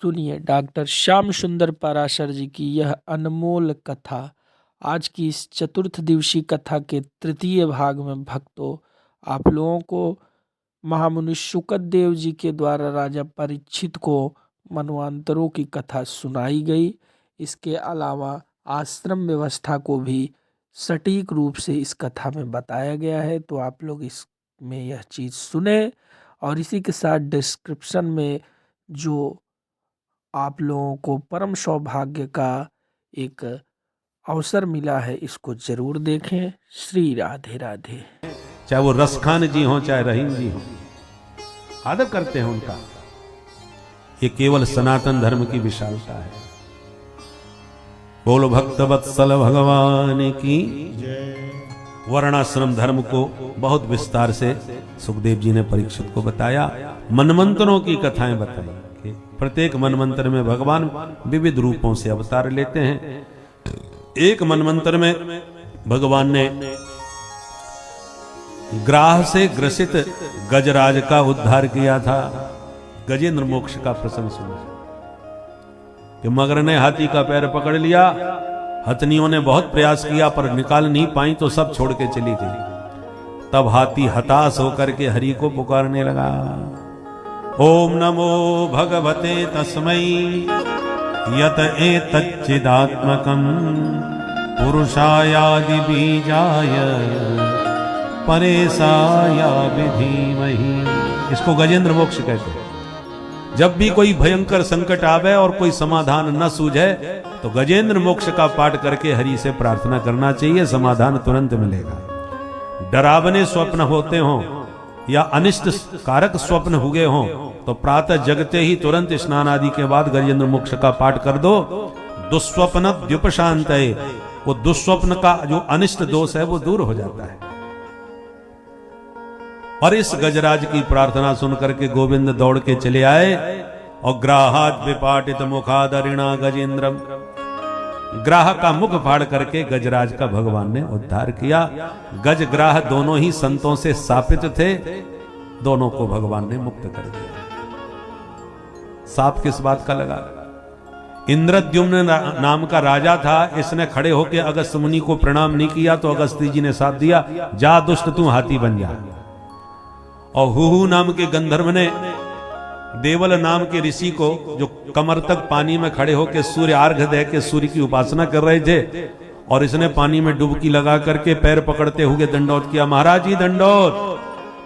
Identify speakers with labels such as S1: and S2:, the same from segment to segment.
S1: सुनिए डॉक्टर श्याम सुंदर पराशर जी की यह अनमोल कथा। आज की इस चतुर्थ दिवसीय कथा के तृतीय भाग में भक्तों, आप लोगों को महामुनि शुकत देव जी के द्वारा राजा परीक्षित को मनवांतरों की कथा सुनाई गई। इसके अलावा आश्रम व्यवस्था को भी सटीक रूप से इस कथा में बताया गया है, तो आप लोग इसमें यह चीज़ सुने। और इसी के साथ डिस्क्रिप्शन में जो आप लोगों को परम सौभाग्य का एक अवसर मिला है, इसको जरूर देखें। श्री राधे राधे।
S2: चाहे वो रसखान जी हो चाहे रहीम जी हो, आदर करते हैं उनका। ये केवल सनातन धर्म की विशालता है। बोलो भक्त वत्सल भगवान की। वर्णाश्रम धर्म को बहुत विस्तार से सुखदेव जी ने परीक्षित को बताया। मनमंत्रों की कथाएं बताई। प्रत्येक मनमंत्र में भगवान विविध रूपों से अवतार लेते हैं। एक मनमंत्र में भगवान ने ग्राह से ग्रसित गजराज का उद्धार किया था। गजेंद्र मोक्ष का प्रसंग सुना कि मगर ने हाथी का पैर पकड़ लिया। हथनियों ने बहुत प्रयास किया पर निकाल नहीं पाई तो सब छोड़ के चली गई। तब हाथी हताश होकर के हरि को पुकारने लगा। ओम नमो भगवते तस्मै यत एतच्चिदात्मकं पुरुषायादि बीजाय परेशाया विधीमहि। इसको गजेंद्र मोक्ष कहते हैं। जब भी कोई भयंकर संकट आवे और कोई समाधान न सूझे तो गजेंद्र मोक्ष का पाठ करके हरि से प्रार्थना करना चाहिए, समाधान तुरंत मिलेगा। डरावने स्वप्न होते हों या अनिष्ट कारक स्वप्न हुए हों तो प्रातः जगते ही तुरंत स्नान आदि के बाद गजेंद्र मोक्ष का पाठ कर दो। दुस्वप्न द्युपशांतये, वो दुस्वप्न का जो अनिष्ट दोष है वो दूर हो जाता है। और इस गजराज की प्रार्थना सुनकर के गोविंद दौड़ के चले आए और ग्राहात विपाटित मुखादरिणा गजेंद्रम, ग्राह का मुख फाड़ करके गजराज का भगवान ने उद्धार किया। गज ग्राह दोनों ही संतों से शापित थे, दोनों को भगवान ने मुक्त कर दिया। साप किस बात का लगा? इंद्रद्युम्न नाम का राजा था। इसने खड़े होकर अगस्त मुनि को प्रणाम नहीं किया तो अगस्ती जी ने साथ दिया, जा दुष्ट तू हाथी बन जा। और हुहू नाम के गंधर्व ने देवल नाम के ऋषि को, जो कमर तक पानी में खड़े होकर सूर्य अर्घ दे के सूर्य की उपासना कर रहे थे, और इसने पानी में डुबकी लगा करके पैर पकड़ते हुए दंडौत किया। महाराज जी दंडौत।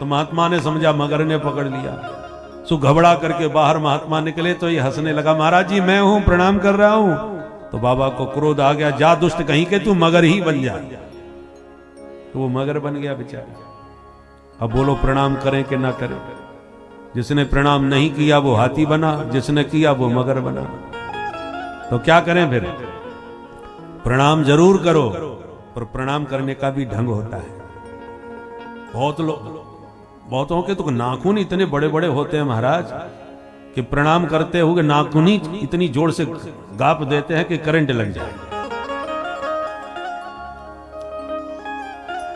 S2: तो महात्मा ने समझा मगर ने पकड़ लिया। सो घबरा करके बाहर महात्मा निकले तो ये हंसने लगा, महाराज जी मैं हूं, प्रणाम कर रहा हूं। तो बाबा को क्रोध आ गया, जा दुष्ट कहीं के तू मगर ही बन जा। तो वो मगर बन गया बेचारा। अब बोलो प्रणाम करें कि ना करें? जिसने प्रणाम नहीं किया वो हाथी बना, जिसने किया वो मगर बना। तो क्या करें फिर? प्रणाम जरूर करो, पर प्रणाम करने का भी ढंग होता है। बहुतों के तो नाखून इतने बड़े बड़े होते हैं महाराज कि प्रणाम करते हुए नाखून ही इतनी जोर से गाप देते हैं कि करंट लग जाए।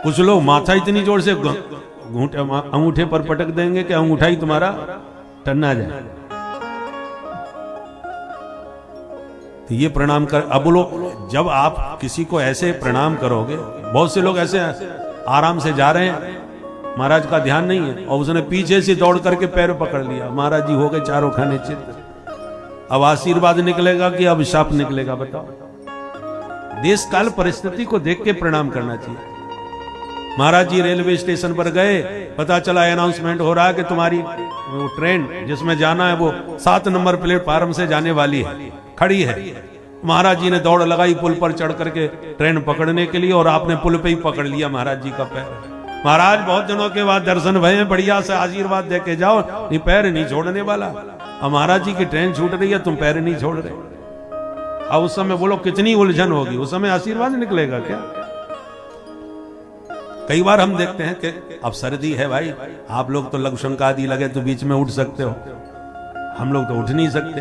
S2: कुछ लोग माथा इतनी जोर से अंगूठे पर पटक देंगे कि अंगूठा ही तुम्हारा टन्ना जाए। तो ये प्रणाम कर। अब बोलो, जब आप किसी को ऐसे प्रणाम करोगे, बहुत से लोग ऐसे आराम से जा रहे हैं, महाराज का ध्यान नहीं है, और उसने पीछे से दौड़ करके पैर पकड़ लिया, महाराज जी हो गए चारों खाने चित्त। अब आशीर्वाद निकलेगा कि अब शाप निकलेगा? बताओ। देश काल परिस्थिति को देख के प्रणाम करना चाहिए। महाराज जी रेलवे स्टेशन पर गए, पता चला अनाउंसमेंट हो रहा है कि तुम्हारी वो ट्रेन जिसमें जाना है वो 7 नंबर प्लेटफार्म से जाने वाली है, खड़ी है। महाराज जी ने दौड़ लगाई पुल पर चढ़ करके ट्रेन पकड़ने के लिए, और आपने पुल पे ही पकड़ लिया महाराज जी का पैर। महाराज बहुत दिनों के बाद दर्शन भये, बढ़िया से आशीर्वाद दे के जाओ, नहीं पैर नहीं छोड़ने वाला। अब महाराज जी की ट्रेन छूट रही है, तुम पैर नहीं छोड़ रहे। अब उस समय बोलो कितनी उलझन होगी, उस समय आशीर्वाद निकलेगा क्या? कई बार हम देखते हैं कि अब सर्दी है भाई, आप लोग तो लघु शंका आदि लगे तो बीच में उठ सकते हो, हम लोग तो उठ नहीं सकते।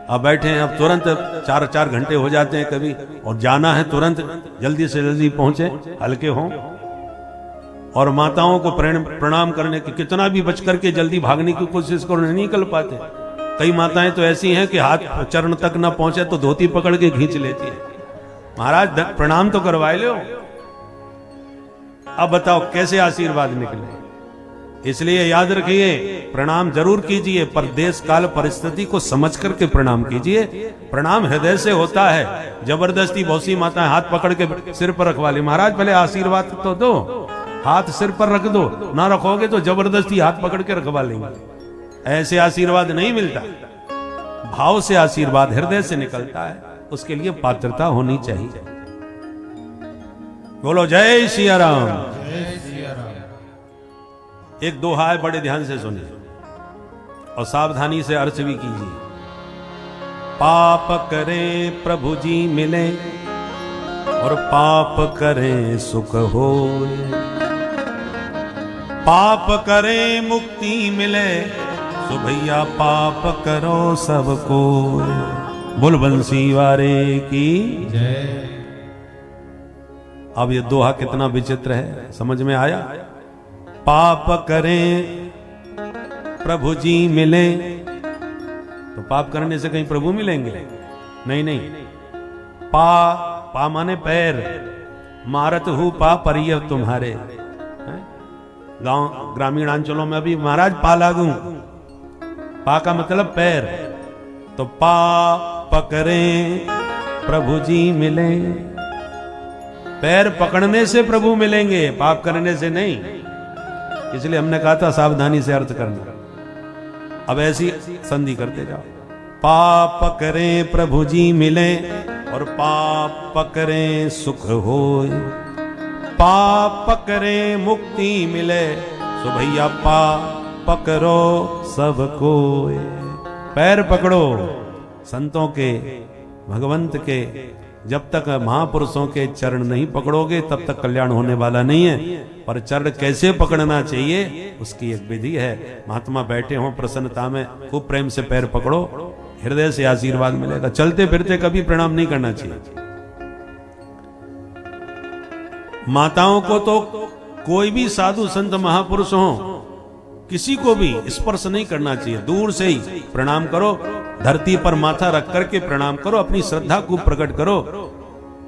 S2: अब बैठे हैं, अब तुरंत 4-4 घंटे हो जाते हैं कभी, और जाना है तुरंत जल्दी से जल्दी पहुंचे, हल्के हों। और माताओं को प्रणाम करने के कितना भी बच करके जल्दी भागने की कोशिश करो, नहीं निकल पाते। कई माताएं तो ऐसी हैं कि हाथ चरण तक न पहुंचे तो धोती पकड़ के खींच लेती है। महाराज प्रणाम तो करवाए लो। अब बताओ कैसे आशीर्वाद निकले। इसलिए याद रखिए, प्रणाम जरूर कीजिए, पर देश काल परिस्थिति को समझ करके प्रणाम कीजिए। प्रणाम हृदय से होता है। जबरदस्ती बहुत सी माताएं हाथ पकड़ के सिर पर रखवा ली। महाराज पहले आशीर्वाद तो दो, हाथ सिर पर रख दो, ना रखोगे तो जबरदस्ती हाथ पकड़ के रखवा लेंगे। ऐसे आशीर्वाद नहीं मिलता। भाव से आशीर्वाद हृदय से निकलता है, उसके लिए पात्रता होनी चाहिए। बोलो जय सिया राम। एक दोहा है, बड़े ध्यान से सुनिए और सावधानी से अर्थ भी कीजिए। पाप करें प्रभु जी मिले और पाप करें सुख होए, पाप करें मुक्ति मिले, तो भैया पाप करो सबको। बोल बंसी वारे की जय। अब ये दोहा कितना विचित्र है, समझ में आया? पाप करें प्रभु जी मिले, तो पाप करने से कहीं प्रभु मिलेंगे? नहीं नहीं। पा माने पैर, मारत हूं पा परिय तुम्हारे। गांव ग्रामीण अंचलों में अभी महाराज पा लागू, पा का मतलब पैर। तो पा पकड़े प्रभु जी मिले, पैर पकड़ने से प्रभु मिलेंगे, पाप करने से नहीं। इसलिए हमने कहा था सावधानी से अर्थ करना। अब ऐसी संधि करते जाओ। पाप करें प्रभु जी मिले और पाप करें सुख होए, पाप करें मुक्ति मिले, सो भैया पाप पकड़ो सबको। पैर पकड़ो संतों के, भगवंत के। जब तक महापुरुषों के चरण नहीं पकड़ोगे तब तक कल्याण होने वाला नहीं है। पर चरण कैसे पकड़ना चाहिए उसकी एक विधि है। महात्मा बैठे हों प्रसन्नता में, खूब प्रेम से पैर पकड़ो, हृदय से आशीर्वाद मिलेगा। चलते फिरते कभी प्रणाम नहीं करना चाहिए। माताओं को तो कोई भी साधु संत महापुरुष हो, किसी को भी स्पर्श नहीं करना चाहिए, दूर से ही प्रणाम करो। धरती पर माथा रख करके प्रणाम करो, अपनी श्रद्धा को प्रकट करो।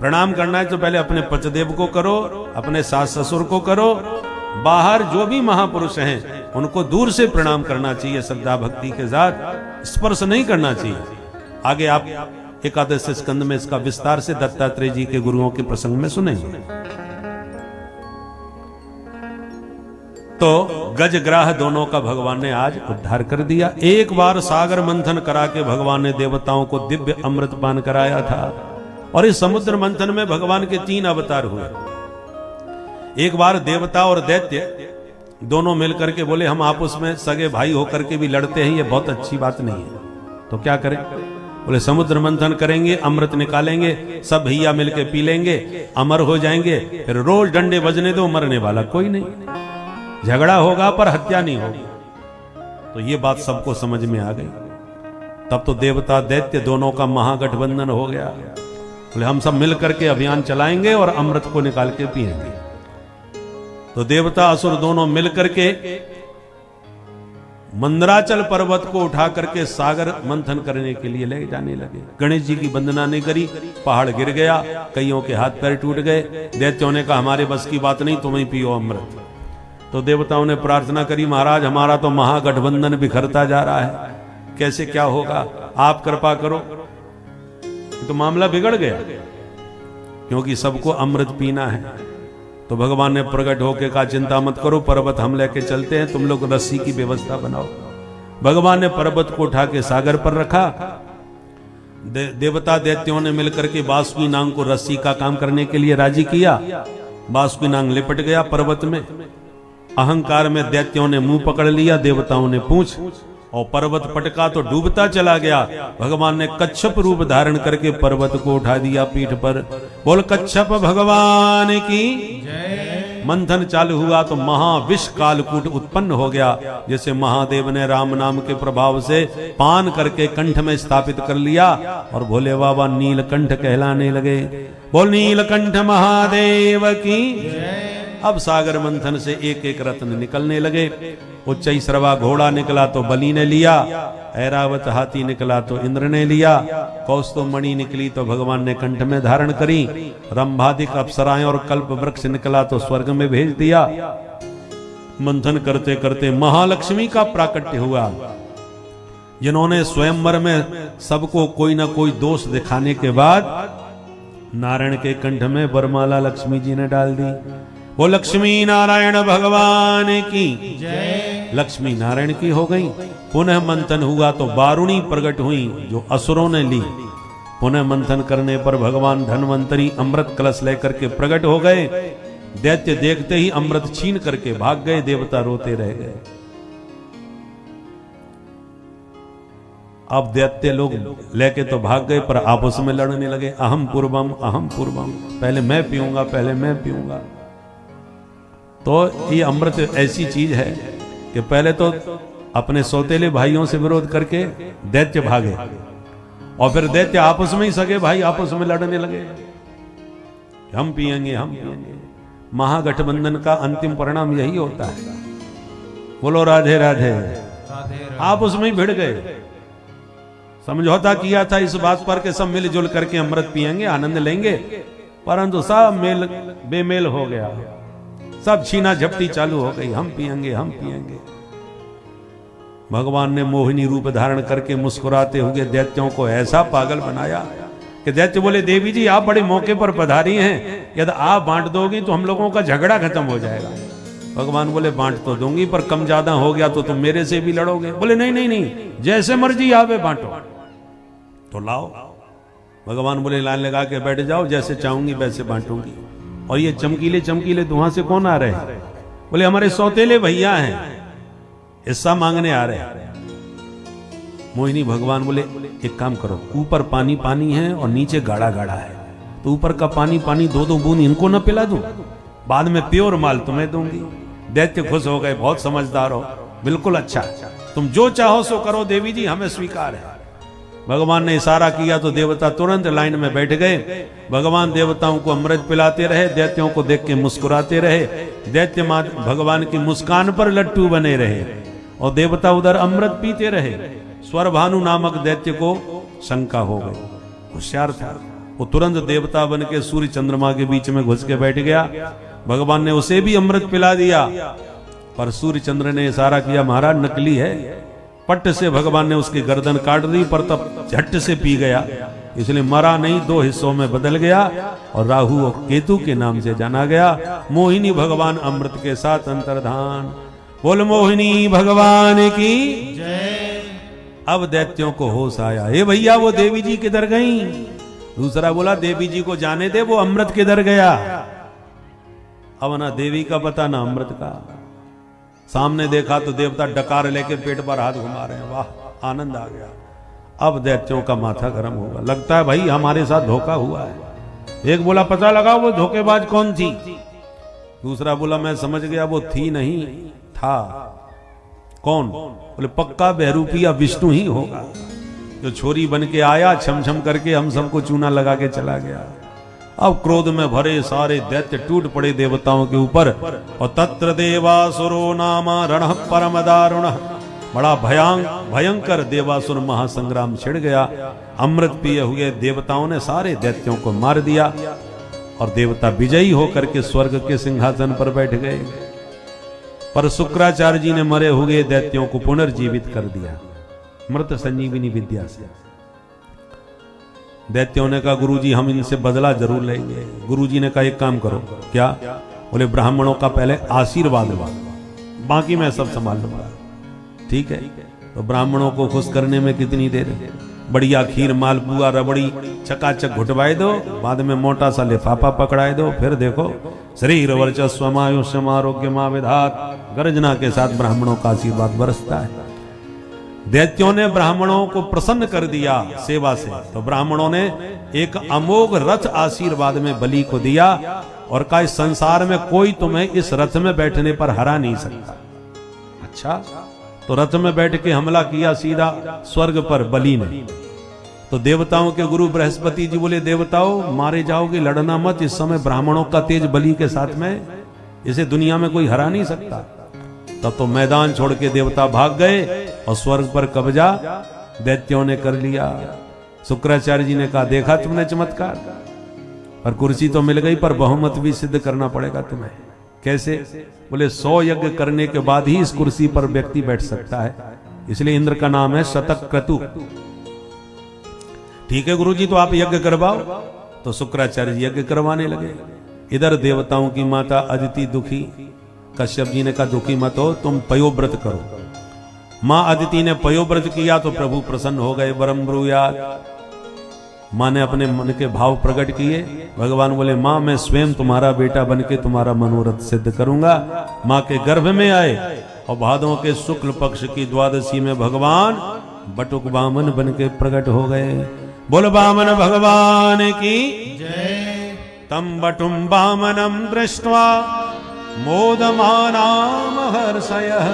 S2: प्रणाम करना है तो पहले अपने पतिदेव को करो, अपने सास ससुर को करो। बाहर जो भी महापुरुष हैं उनको दूर से प्रणाम करना चाहिए, श्रद्धा भक्ति के साथ, स्पर्श नहीं करना चाहिए। आगे आप एकादश स्कंद में इसका विस्तार से दत्तात्रेय जी के गुरुओं के प्रसंग में सुनेंगे। तो गजग्राह दोनों का भगवान ने आज उद्धार कर दिया। एक बार सागर मंथन करा के भगवान ने देवताओं को दिव्य अमृत पान कराया था। और इस समुद्र मंथन में भगवान के 3 अवतार हुए। एक बार देवता और दैत्य दोनों मिलकर के बोले हम आपस में सगे भाई होकर के भी लड़ते हैं, ये बहुत अच्छी बात नहीं है, तो क्या करें? बोले समुद्र मंथन करेंगे, अमृत निकालेंगे, सब भैया मिलके पी लेंगे, अमर हो जाएंगे, फिर रोज डंडे बजने दो, मरने वाला कोई नहीं, झगड़ा होगा पर हत्या नहीं होगी। तो ये बात सबको समझ में आ गई। तब तो देवता दैत्य दोनों का महागठबंधन हो गया। बोले हम सब मिलकर के अभियान चलाएंगे और अमृत को निकाल के पिएंगे। तो देवता असुर दोनों मिलकर के मंदराचल पर्वत को उठा करके सागर मंथन करने के लिए ले जाने लगे। गणेश जी की वंदना नहीं करी, पहाड़ गिर गया, कईयों के हाथ पैर टूट गए। दैत्यों ने कहा हमारे बस की बात नहीं, तुम ही पियो अमृत। तो देवताओं ने प्रार्थना करी महाराज हमारा तो महागठबंधन बिखरता जा रहा है, कैसे क्या होगा, आप कृपा करो। तो मामला बिगड़ गया, क्योंकि सबको अमृत पीना है। तो भगवान ने प्रकट होकर कहा चिंता मत करो, पर्वत हम लेके चलते हैं, तुम लोग रस्सी की व्यवस्था बनाओ। भगवान ने पर्वत को उठा के सागर पर रखा। देवता दैत्यों ने मिलकर के बासुकी नाग को रस्सी का काम करने के लिए राजी किया। बासुकी नाग लिपट गया पर्वत में। अहंकार में दैत्यों ने मुंह पकड़ लिया, देवताओं ने पूंछ, और पर्वत पटका तो डूबता चला गया। भगवान ने कच्छप रूप धारण करके पर्वत को उठा दिया पीठ पर। बोल कच्छप भगवान की जय। मंथन चालू हुआ तो महाविष कालकूट उत्पन्न हो गया, जैसे महादेव ने राम नाम के प्रभाव से पान करके कंठ में स्थापित कर लिया और भोले बाबा नीलकंठ कहलाने लगे। बोल नीलकंठ महादेव की जय। अब सागर मंथन से एक एक रत्न निकलने लगे। उच्चैश्रवा घोड़ा निकला तो बलि ने लिया, ऐरावत हाथी निकला तो इंद्र ने लिया, कौस्तुभ मणि निकली तो भगवान ने कंठ में धारण करी, रंभादिक अप्सराएं और कल्प वृक्ष निकला तो स्वर्ग में भेज दिया। मंथन करते करते महालक्ष्मी का प्राकट्य हुआ, जिन्होंने स्वयंवर में सबको कोई ना कोई दोष दिखाने के बाद नारायण के कंठ में वरमाला लक्ष्मी जी ने डाल दी। वो लक्ष्मी नारायण भगवान की जय। लक्ष्मी नारायण की हो गई। पुनः मंथन हुआ तो वारुणी प्रकट हुई जो असुरों ने ली। पुनः मंथन करने पर भगवान धन्वंतरी अमृत कलश लेकर के प्रकट हो गए। दैत्य देखते ही अमृत छीन करके भाग गए, देवता रोते रह गए। अब दैत्य लोग लेके तो भाग गए पर आपस में लड़ने लगे, अहम पूर्वम अहम पूर्वम, पहले मैं पीऊंगा, पहले मैं पीऊंगा। तो ये अमृत ऐसी चीज है कि पहले तो अपने सौतेले भाइयों से विरोध करके दैत्य भागे और फिर दैत्य आपस में ही सगे भाई आपस में लड़ने लगे, हम पिएंगे हम पिएंगे। महागठबंधन का अंतिम परिणाम यही होता है। बोलो राधे राधे। आपस में ही भिड़ गए, समझौता किया था इस बात पर कि सब मिलजुल करके अमृत पिएंगे, आनंद लेंगे, परंतु सब मेल बेमेल हो गया, सब छीना झपटी चालू हो गई, हम पिएंगे हम पिएंगे। भगवान ने मोहिनी रूप धारण करके मुस्कुराते हुए दैत्यों को ऐसा पागल बनाया कि दैत्य बोले, देवी जी आप बड़े मौके पर पधारी हैं, यदि आप बांट दोगी तो हम लोगों का झगड़ा खत्म हो जाएगा। भगवान बोले बांट तो दूंगी पर कम ज्यादा हो गया तो तुम मेरे से भी लड़ोगे। बोले नहीं नहीं नहीं, जैसे मर्जी आवे बांटो। तो लाओ। भगवान बोले लाइन लगा के बैठ जाओ, जैसे चाहूंगी वैसे बांटूंगी। और ये चमकीले चमकीले धुआं से कौन आ रहे हैं? बोले हमारे सौतेले भैया हैं, हिस्सा मांगने आ रहे हैं। मोहिनी भगवान बोले एक काम करो, ऊपर पानी पानी है और नीचे गाढ़ा गाढ़ा है, तो ऊपर का पानी पानी दो दो बूंद इनको न पिला दूं, बाद में प्योर माल तुम्हें दूंगी। दैत्य खुश हो गए, बहुत समझदार हो, बिल्कुल अच्छा, तुम जो चाहो सो करो देवी जी, हमें स्वीकार है। भगवान ने इशारा किया तो देवता तुरंत लाइन में बैठ गए। भगवान देवताओं को अमृत पिलाते रहे, दैत्यों को देख के मुस्कुराते रहे। दैत्य भगवान की मुस्कान पर लट्टू बने रहे और देवता उधर अमृत पीते रहे। स्वरभानु नामक दैत्य को शंका हो गई, होशियार था वो, तुरंत देवता बन के सूर्य चंद्रमा के बीच में घुस के बैठ गया। भगवान ने उसे भी अमृत पिला दिया, पर सूर्य चंद्र ने इशारा किया महाराज नकली है। पट से भगवान ने उसकी गर्दन काट दी, पर तब झट से पी गया, इसलिए मरा नहीं, दो हिस्सों में बदल गया और राहु और केतु के नाम से जाना गया। मोहिनी भगवान अमृत के साथ अंतर्धान। बोल मोहिनी भगवान की जय। अब दैत्यों को होश आया, हे भैया वो देवी जी किधर गई? दूसरा बोला देवी जी को जाने दे, वो अमृत किधर गया? अब ना देवी का पता ना अमृत का। सामने देखा तो देवता डकार लेके पेट पर हाथ घुमा रहे हैं, वाह आनंद आ गया। अब दैत्यों का माथा गर्म होगा, लगता है भाई हमारे साथ धोखा हुआ है। एक बोला पता लगा वो धोखेबाज कौन थी, दूसरा बोला मैं समझ गया वो थी नहीं था। कौन? बोले पक्का बहरूपिया विष्णु ही होगा, जो छोरी बन के आया, छम छम करके हम सबको चूना लगा के चला गया। अब क्रोध में भरे सारे दैत्य टूट पड़े देवताओं के ऊपर, और तत्र देवासुरो नामा रणः परम दारुण, बड़ा भयंकर देवासुर महासंग्राम छिड़ गया। अमृत पिए हुए देवताओं ने सारे दैत्यों को मार दिया और देवता विजयी होकर के स्वर्ग के सिंहासन पर बैठ गए। पर शुक्राचार्य जी ने मरे हुए दैत्यों को पुनर्जीवित कर दिया मृत संजीविनी विद्या से। दैत्यों ने कहा गुरुजी हम इनसे बदला जरूर लेंगे। गुरुजी ने कहा एक काम करो। क्या? बोले ब्राह्मणों का पहले आशीर्वाद लो, बाकी मैं सब संभाल लूंगा। ठीक है, तो ब्राह्मणों को खुश करने में कितनी देर, बढ़िया खीर मालपुआ रबड़ी चकाचक घुटवाए दो, बाद में मोटा सा लिफाफा पकड़ाए दो, फिर देखो शरीर वर्चस्वमायुष्यम आरोग्यमा विधात गर्जना के साथ ब्राह्मणों का आशीर्वाद बरसता है। दैत्यों ने ब्राह्मणों को प्रसन्न कर दिया सेवा से, तो ब्राह्मणों ने एक अमोघ रथ आशीर्वाद में बलि को दिया और कहा इस संसार में कोई तुम्हें इस रथ में बैठने पर हरा नहीं सकता। अच्छा, तो रथ में बैठ के हमला किया सीधा स्वर्ग पर बलि ने। तो देवताओं के गुरु बृहस्पति जी बोले देवताओं मारे जाओगे, लड़ना मत, इस समय ब्राह्मणों का तेज बलि के साथ में, इसे दुनिया में कोई हरा नहीं सकता। तब तो मैदान छोड़ के देवता भाग गए और स्वर्ग पर कब्जा दैत्यों ने कर लिया। शुक्राचार्य जी ने कहा, देखा तुमने चमत्कार, पर कुर्सी तो मिल गई, पर बहुमत भी सिद्ध करना पड़ेगा तुम्हें। कैसे? बोले 100 यज्ञ करने के बाद ही इस कुर्सी पर व्यक्ति बैठ सकता है, इसलिए इंद्र का नाम है शतक क्रतु। ठीक है गुरुजी, तो आप यज्ञ करवाओ। तो शुक्राचार्य जी यज्ञ करवाने लगे। इधर देवताओं की माता अदिति दुखी। कश्यप जी ने कहा, दुखी मत हो, तुम पयोव्रत करो। मां अदिति ने पयोव्रत किया तो प्रभु प्रसन्न हो गए। वरम ब्रूयात, मां ने अपने मन के भाव प्रकट किए। भगवान बोले, मां मैं स्वयं तुम्हारा बेटा बनके तुम्हारा मनोरथ सिद्ध करूंगा। मां के गर्भ में आए और भादों के शुक्ल पक्ष की द्वादशी में भगवान बटुक वामन बनके प्रकट हो गए। बोल वामन भगवान की जय। तम बटुम वामनम दृष्ट्वा मोदमानाम हर्षयः।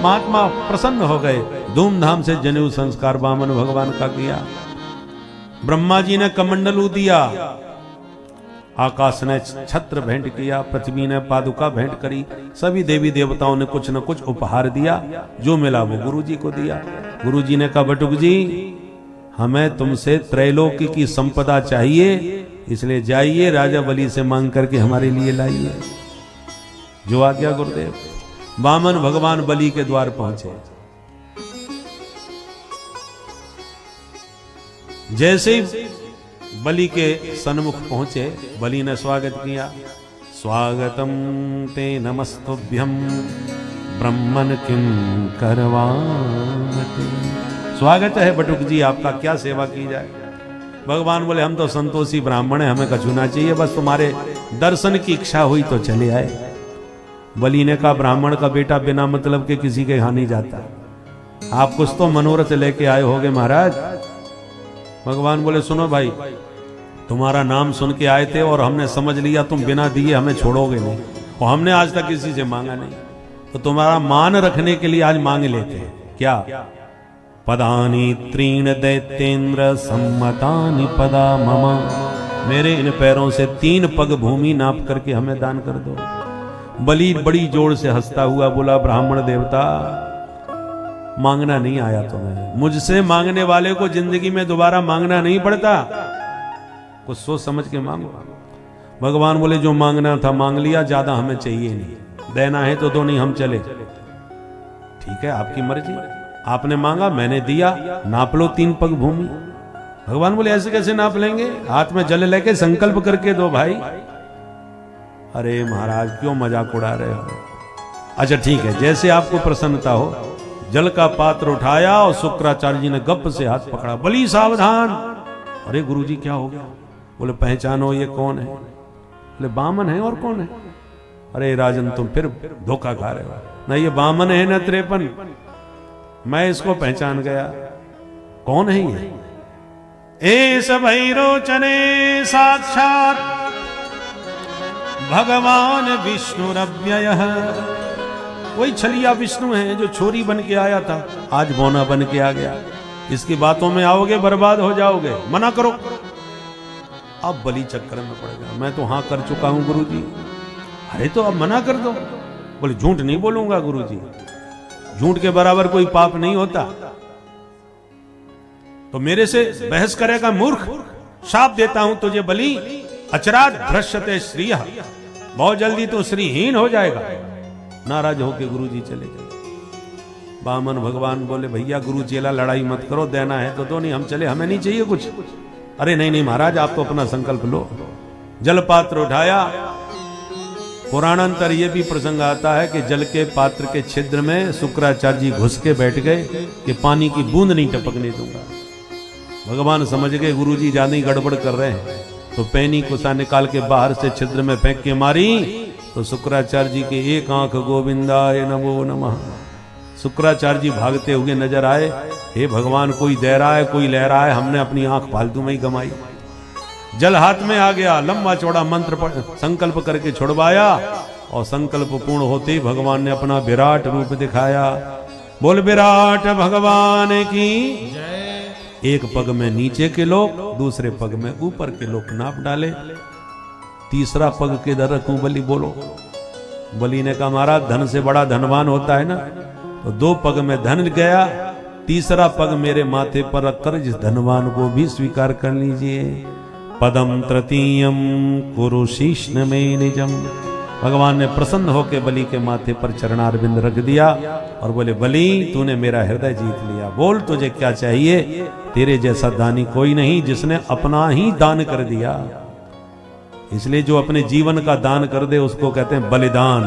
S2: महात्मा प्रसन्न हो गए। धूमधाम से जनेऊ संस्कार वामन भगवान का किया। ब्रह्मा जी ने कमंडलू दिया, आकाश ने छत्र भेंट किया, पृथ्वी ने पादुका भेंट करी, सभी देवी देवताओं ने कुछ न कुछ उपहार दिया। जो मिला वो गुरु जी को दिया। गुरु जी ने कहा, बटुक जी हमें तुमसे त्रैलोकी की संपदा चाहिए, इसलिए जाइए राजा बलि से मांग करके हमारे लिए लाइए। जो आ गया गुरुदेव। वामन भगवान बलि के द्वार पहुंचे। जैसे ही बलि के सन्मुख पहुंचे, बलि ने स्वागत किया। स्वागतम ते नमस्तुभ्यं ब्रह्मन किं करवामते। स्वागत है बटुक जी, आपका क्या सेवा की जाए। भगवान बोले, हम तो संतोषी ब्राह्मण हैं, हमें कछु ना चाहिए, बस तुम्हारे दर्शन की इच्छा हुई तो चले आए। बलि ने कहा, ब्राह्मण का बेटा बिना मतलब के किसी के यहाँ नहीं जाता, आप कुछ तो मनोरथ लेके आए होगे महाराज। भगवान बोले, सुनो भाई, तुम्हारा नाम सुन के आए थे और हमने समझ लिया तुम बिना दिए हमें छोड़ोगे नहीं, और हमने आज तक किसी से मांगा नहीं, तो तुम्हारा मान रखने के लिए आज मांग लेते हैं। क्या? पदानी त्रीण दैत्येन्द्र सम्मतानि पदा ममा। मेरे इन पैरों से 3 पग भूमि नाप करके हमें दान कर दो। बलि बड़ी जोर से हंसता हुआ बोला, ब्राह्मण देवता, मांगना नहीं आया तुम्हें। मुझसे मांगने वाले को जिंदगी में दोबारा मांगना नहीं पड़ता, कुछ सोच समझ के मांगो। भगवान बोले, जो मांगना था मांग लिया, ज्यादा हमें चाहिए नहीं, देना है तो दो, नहीं हम चले। ठीक है, आपकी मर्जी, आपने मांगा मैंने दिया, नाप लो 3 पग भूमि। भगवान बोले, ऐसे कैसे नाप लेंगे, हाथ में जल लेके संकल्प करके दो भाई। अरे महाराज क्यों मजाक उड़ा रहे हो। अच्छा ठीक है, जैसे आपको प्रसन्नता हो। जल का पात्र उठाया और शुक्राचार्य जी ने गप से हाथ पकड़ा। बलि सावधान। अरे गुरुजी क्या हो गया? बोले, पहचानो ये कौन है? बोले, बामन है, और कौन है? अरे राजन तुम फिर धोखा खा रहे हो, ना ये बामन है न 53, मैं इसको पहचान गया। कौन है ये? एस भैरोचने साक्षात भगवान विष्णुरव्ययः। वही छलिया विष्णु है जो छोरी बन के आया था, आज बौना बन के आ गया। इसकी बातों में आओगे बर्बाद हो जाओगे, मना करो। अब बलि चक्कर में पड़ गया, मैं तो हाँ कर चुका हूं गुरुजी। अरे तो अब मना कर दो। बोले, झूठ नहीं बोलूंगा गुरुजी, झूठ के बराबर कोई पाप नहीं होता। तो मेरे से बहस करेगा मूर्ख, शाप देता हूं तुझे बलि, अचरात भ्रष्यते श्रियः, बहुत जल्दी तो श्रीहीन हो जाएगा। नाराज होके गुरुजी चले गए। बामन भगवान बोले, भैया गुरु चेला लड़ाई मत करो, देना है तो दो, नहीं हम चले, हमें नहीं चाहिए कुछ। अरे नहीं नहीं महाराज, आप तो अपना संकल्प लो। जल पात्र उठाया। पुराणांतर ये भी प्रसंग आता है कि जल के पात्र के छिद्र में शुक्राचार्य जी घुस के बैठ गए कि पानी की बूंद नहीं टपकने दूंगा। भगवान समझ गए गुरुजी ज्यादा ही गड़बड़ कर रहे हैं, तो पैनी कुसा निकाल के बाहर से छिद्र में फेंक के मारी, तो शुक्राचार्य जी की एक आंख गोविंदाय नमो नमः। शुक्राचार्य जी भागते हुए नजर आए। हे भगवान, कोई दे रहा है कोई ले रहा है, हमने अपनी आंख फालतू में ही गमाई। जल हाथ में आ गया, लंबा चौड़ा मंत्र संकल्प करके छुड़वाया, और संकल्प पूर्ण होते ही भगवान ने अपना विराट रूप दिखाया। बोल विराट भगवान की जय। एक पग में नीचे के लोग, दूसरे पग में ऊपर के लोग नाप डाले। तीसरा पग किधर रखूं बलि? बोलो। बलि ने कहा महाराज धन से बड़ा धनवान होता है ना, तो 2 पग में धन गया, तीसरा पग मेरे माथे पर रखकर जिस धनवान को भी स्वीकार कर लीजिए। पदम तृतीयम कुरु शीष्ण में निजम। भगवान ने प्रसन्न होकर बलि के माथे पर चरणारविंद रख दिया और बोले बलि तूने मेरा हृदय जीत लिया, बोल तुझे क्या चाहिए। तेरे जैसा दानी कोई नहीं जिसने अपना ही दान कर दिया। इसलिए जो अपने जीवन का दान कर दे उसको कहते हैं बलिदान।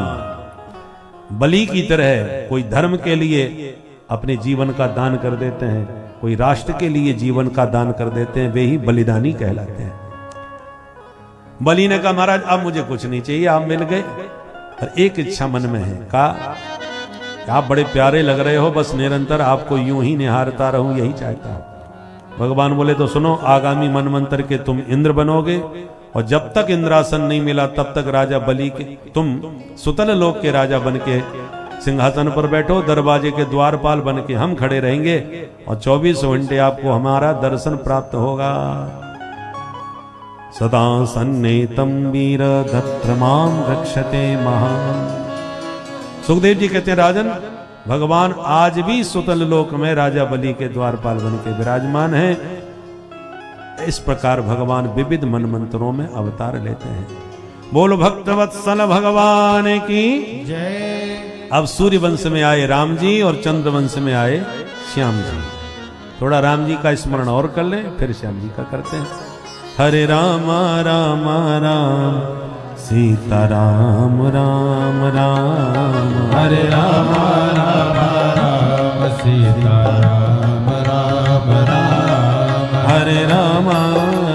S2: बलि की तरह कोई धर्म के लिए अपने जीवन का दान कर देते हैं, कोई राष्ट्र के लिए जीवन का दान कर देते हैं, वे ही बलिदानी कहलाते हैं। बलि ने कहा महाराज अब मुझे कुछ नहीं चाहिए, आप मिल गए, और एक इच्छा मन में है। कहा आप बड़े प्यारे लग रहे हो, बस निरंतर आपको यूं ही निहारता रहूं, यही चाहता हूं। भगवान बोले तो सुनो, आगामी मनवंतर के तुम इंद्र बनोगे, और जब तक इंद्रासन नहीं मिला तब तक राजा बलि के तुम सुतल लोक के राजा बन के सिंहासन पर बैठो, दरवाजे के द्वारपाल बन के हम खड़े रहेंगे, और 24 घंटे आपको हमारा दर्शन प्राप्त होगा। सदा सन्नेतम वीर धत्र माम रक्षते महान। सुखदेव जी कहते हैं राजन, भगवान आज भी सुतल लोक में राजा बलि के द्वारपाल बन के विराजमान है। इस प्रकार भगवान विविध मनमंत्रों में अवतार लेते हैं। बोलो भक्तवत्सल भगवान की जय। अब सूर्य वंश में आए राम जी और चंद्र वंश में आए श्याम जी। थोड़ा राम जी का स्मरण और कर लें, फिर श्याम जी का करते हैं। हरे राम राम राम सीता राम राम राम,
S3: हरे राम राम राम सीता राम राम राम,
S2: हरे राम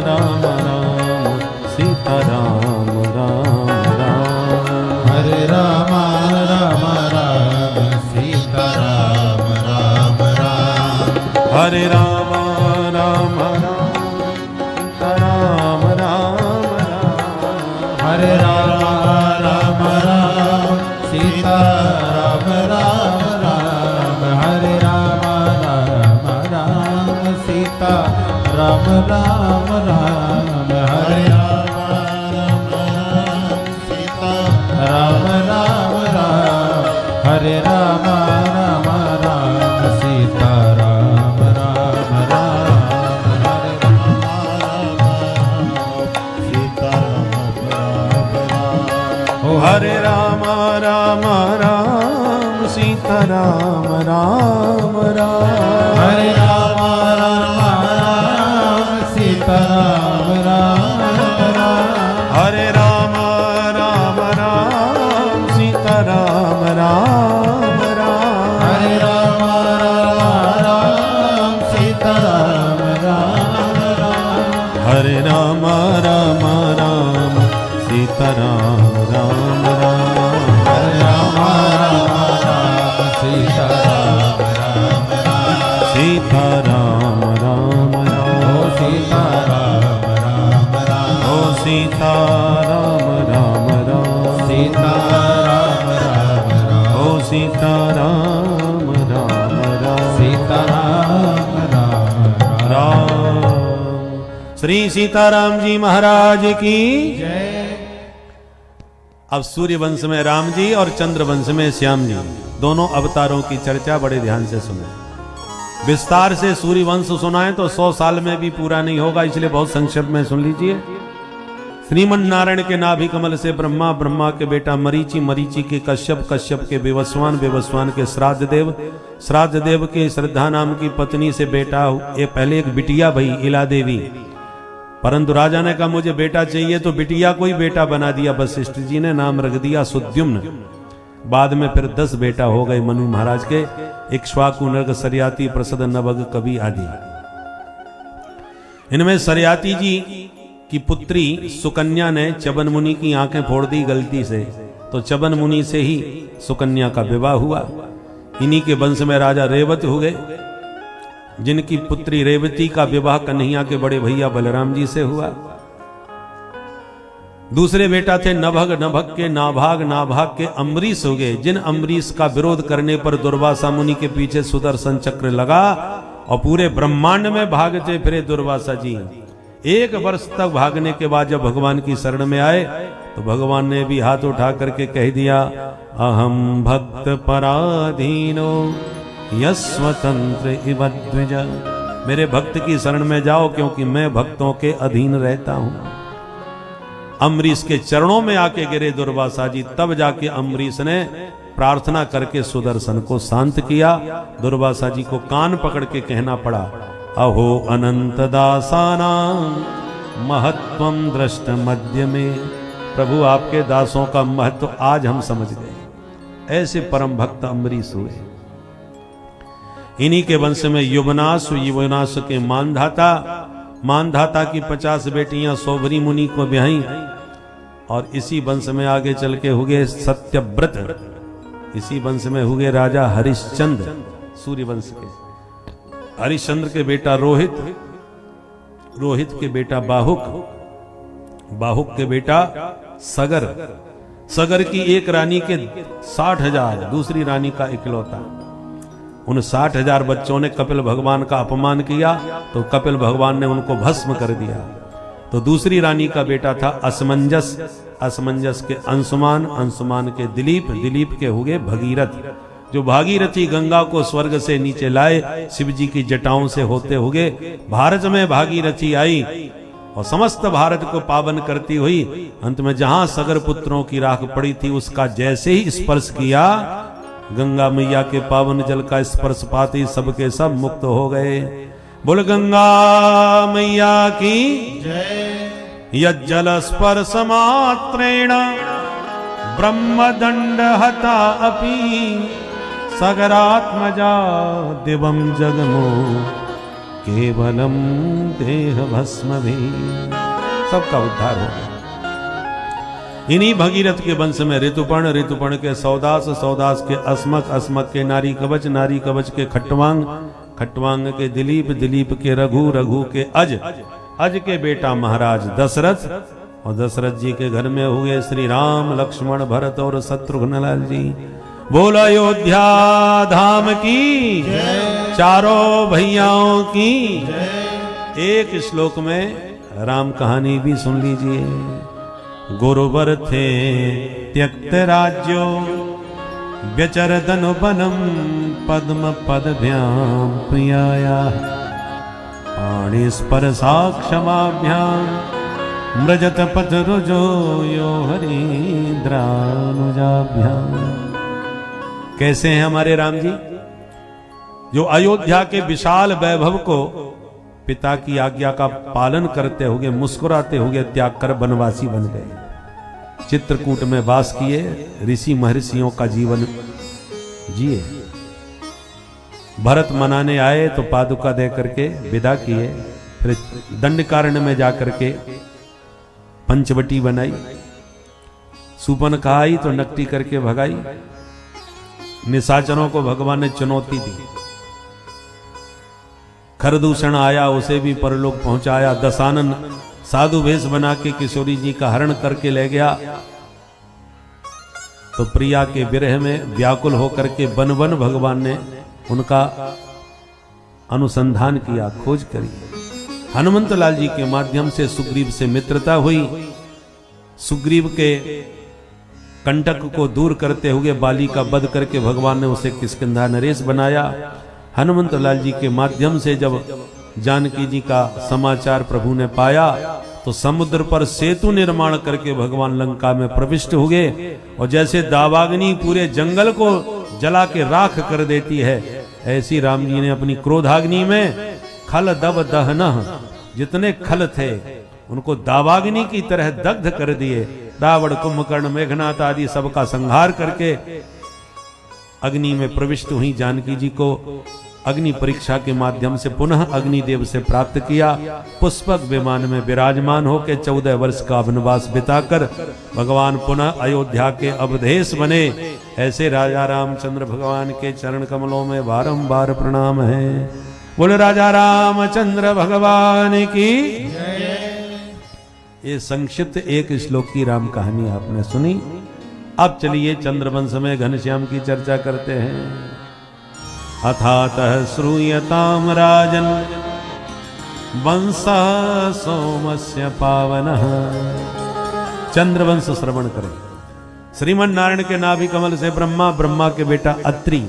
S2: राम राम सीता राम राम राम,
S3: हरे राम राम राम सीता राम राम राम,
S2: हरे राम राम राम राम राम राम,
S3: हरे राम राम राम सीता राम राम राम, हरे राम राम राम सीता राम राम राम, हरे राम राम राम सीता राम राम राम, हरे राम राम राम सीता राम राम राम, हरे राम राम सीता राम राम राम, ओ
S2: हरे राम राम राम सीता राम राम राम,
S3: हरे राम राम राम सीता राम राम राम,
S2: हरे राम राम राम सीता राम राम राम,
S3: हरे राम राम राम सीता राम राम राम,
S2: हरे राम राम राम सीता राम राम राम,
S3: हरे राम राम राम सीता राम राम राम,
S2: सीता राम राम राम,
S3: ओ सीता राम राम राम,
S2: ओ सीता राम राम राम,
S3: सीता राम राम राम,
S2: ओ सीता राम राम राम,
S3: सीता राम राम
S2: राम। श्री सीताराम जी महाराज की
S3: जय।
S2: अब सूर्य वंश में राम जी और चंद्र वंश में श्याम जी, दोनों अवतारों की चर्चा बड़े ध्यान से सुने। विस्तार से सूर्य वंश सुनाए तो 100 साल में भी पूरा नहीं होगा, इसलिए बहुत संक्षेप में सुन लीजिए। श्रीमन नारायण के नाभि कमल से ब्रह्मा, ब्रह्मा के बेटा मरीचि, मरीचि के कश्यप, कश्यप के विवस्वान, विवस्वान के श्राद्ध देव, श्राद्ध देव के श्रद्धा नाम की पत्नी से बेटा, ये पहले एक बिटिया भई इला देवी, परंतु राजा ने कहा मुझे बेटा चाहिए, तो बिटिया को ही बेटा बना दिया वशिष्ठ जी ने, नाम रख दिया सुद्युम्न। बाद में फिर 10 बेटा हो गए मनु महाराज के, इक्ष्वाकु, नृग, सरियाती, प्रसद, नभग, कवि आदि। इनमें सरियाती जी की पुत्री सुकन्या ने चबन मुनि की आंखें फोड़ दी गलती से, तो चबन मुनि से ही सुकन्या का विवाह हुआ। इन्हीं के वंश में राजा रेवत हो गए, जिनकी पुत्री रेवती का विवाह कन्हैया के बड़े भैया बलराम जी से हुआ। दूसरे बेटा थे नभग, नभग के नाभाग, नाभाग के अम्बरीश हो गए, जिन अम्बरीश का विरोध करने पर दुर्वासा मुनि के पीछे सुदर्शन चक्र लगा और पूरे ब्रह्मांड में भागते फिरे दुर्वासा जी। 1 वर्ष तक भागने के बाद जब भगवान की शरण में आए, तो भगवान ने भी हाथ उठा करके कह दिया, अहम भक्त पराधीनो यस्वतंत्र इव द्विज। मेरे भक्त की शरण में जाओ, क्योंकि मैं भक्तों के अधीन रहता हूं। अम्बरीश के चरणों में आके गिरे दुर्वासा जी, तब जाके अम्बरीश ने प्रार्थना करके सुदर्शन को शांत किया। दुर्वासा जी को कान पकड़ के कहना पड़ा, अहो अनंत दासानां महत्वम दृष्ट मध्य में। प्रभु आपके दासों का महत्व आज हम समझ गए। ऐसे परम भक्त अम्बरीश हुए। इन्हीं के वंश में युवनाश, युवनाश के मानधाता, मानधाता की 50 बेटियां सौभरी मुनि को ब्याही, और इसी वंश में आगे चल के हुए सत्यव्रत, इसी वंश में हुए राजा हरिश्चंद्र, सूर्य वंश के। हरिश्चंद्र के बेटा रोहित, रोहित के बेटा बाहुक, बाहुक के बेटा सगर, सगर की एक रानी के 60,000, दूसरी रानी का इकलौता। उन 60,000 बच्चों ने कपिल भगवान का अपमान किया, तो कपिल भगवान ने उनको भस्म कर दिया। तो दूसरी रानी का बेटा था असमंजस, असमंजस के अंशुमान, अंशुमान के दिलीप, दिलीप के हुए भगीरथ, जो भागीरथी गंगा को स्वर्ग से नीचे लाए, शिव जी की जटाओं से होते हुए भारत में भागीरथी आई और समस्त भारत को पावन करती हुई अंत में जहां सगर पुत्रों की राख पड़ी थी, उसका जैसे ही स्पर्श किया, गंगा मैया के पावन जल का स्पर्श पाते सबके सब मुक्त हो गए। बोल गंगा मैया की जय। यज्जल स्पर्श मात्रेण ब्रह्मदंड हता अपि सगरात्मजा दिवं जगमो केवलम देह भस्म भी। सबका उद्धार हो गया। इन्हीं भगीरथ के वंश में ऋतुपर्ण, ऋतुपर्ण के सौदास, सौदास के अस्मक, अस्मक के नारी कवच, नारी कवच के खट्टवांग, खट्टवांग के दिलीप, दिलीप के रघु, रघु के अज, अज के बेटा महाराज दशरथ, और दशरथ जी के घर में हुए श्री राम, लक्ष्मण, भरत और शत्रुघ्न लाल जी। बोल अयोध्या धाम की, चारों भैयाओं की। एक श्लोक में राम कहानी भी सुन लीजिए। गुरुवर थे त्यक्त राज्यो व्यचरदनु बनम पद्म पदभ्याम प्रियाया पाणि स्पर्शा क्षमाभ्याम मृजत पथ रुजो यो हरीन्द्रानुजाभ्याम। कैसे हैं हमारे राम जी, जो अयोध्या के विशाल वैभव को पिता की आज्ञा का पालन करते हुए, मुस्कुराते हुए त्याग कर वनवासी बन गए। चित्रकूट में वास किए, ऋषि महर्षियों का जीवन जिए। भरत मनाने आए तो पादुका दे करके विदा किए। फिर दंडकारण्य में जाकर के पंचवटी बनाई। सुपन आई तो नकटी करके भगाई। निशाचरों को भगवान ने चुनौती दी। खरदूषण आया, उसे भी परलोक पहुंचाया। दशानन साधु वेश बना के किशोरी जी का हरण करके ले गया। तो प्रिया के विरह में व्याकुल होकर के वन वन भगवान ने उनका अनुसंधान किया, खोज करी। हनुमंत लाल जी के माध्यम से सुग्रीव से मित्रता हुई। सुग्रीव के कंटक को दूर करते हुए बाली का वध करके भगवान ने उसे किष्किंधा नरेश बनाया। हनुमंत लाल जी के माध्यम से जब जानकी जी का समाचार प्रभु ने पाया तो समुद्र पर सेतु निर्माण करके भगवान लंका में प्रविष्ट हुए। और जैसे दावाग्नि पूरे जंगल को जला के राख कर देती है, ऐसी राम जी ने अपनी क्रोधाग्नि में खल दब दहन, जितने खल थे उनको दावाग्नि की तरह दग्ध कर दिए। रावण, कुंभकर्ण, मेघनाथ आदि सबका संहार करके अग्नि में प्रविष्ट हुई। जानकी जी को अग्नि परीक्षा के माध्यम से पुनः अग्निदेव से प्राप्त किया। पुष्पक विमान में विराजमान होकर 14 वर्ष का वनवास बिताकर भगवान पुनः अयोध्या के अवधेश बने। ऐसे राजा रामचंद्र भगवान के चरण कमलों में बारंबार प्रणाम है। बोले राजा रामचंद्र भगवान की। ये संक्षिप्त एक श्लोक की राम कहानी आपने सुनी। अब चलिए चंद्रवंश में घनश्याम की चर्चा करते हैं। अथातः श्रूयताम राजन वंशः सोमस्य पावनः चंद्रवंश श्रवण करें। श्रीमन नारायण के नाभि कमल से ब्रह्मा, ब्रह्मा के बेटा अत्रि,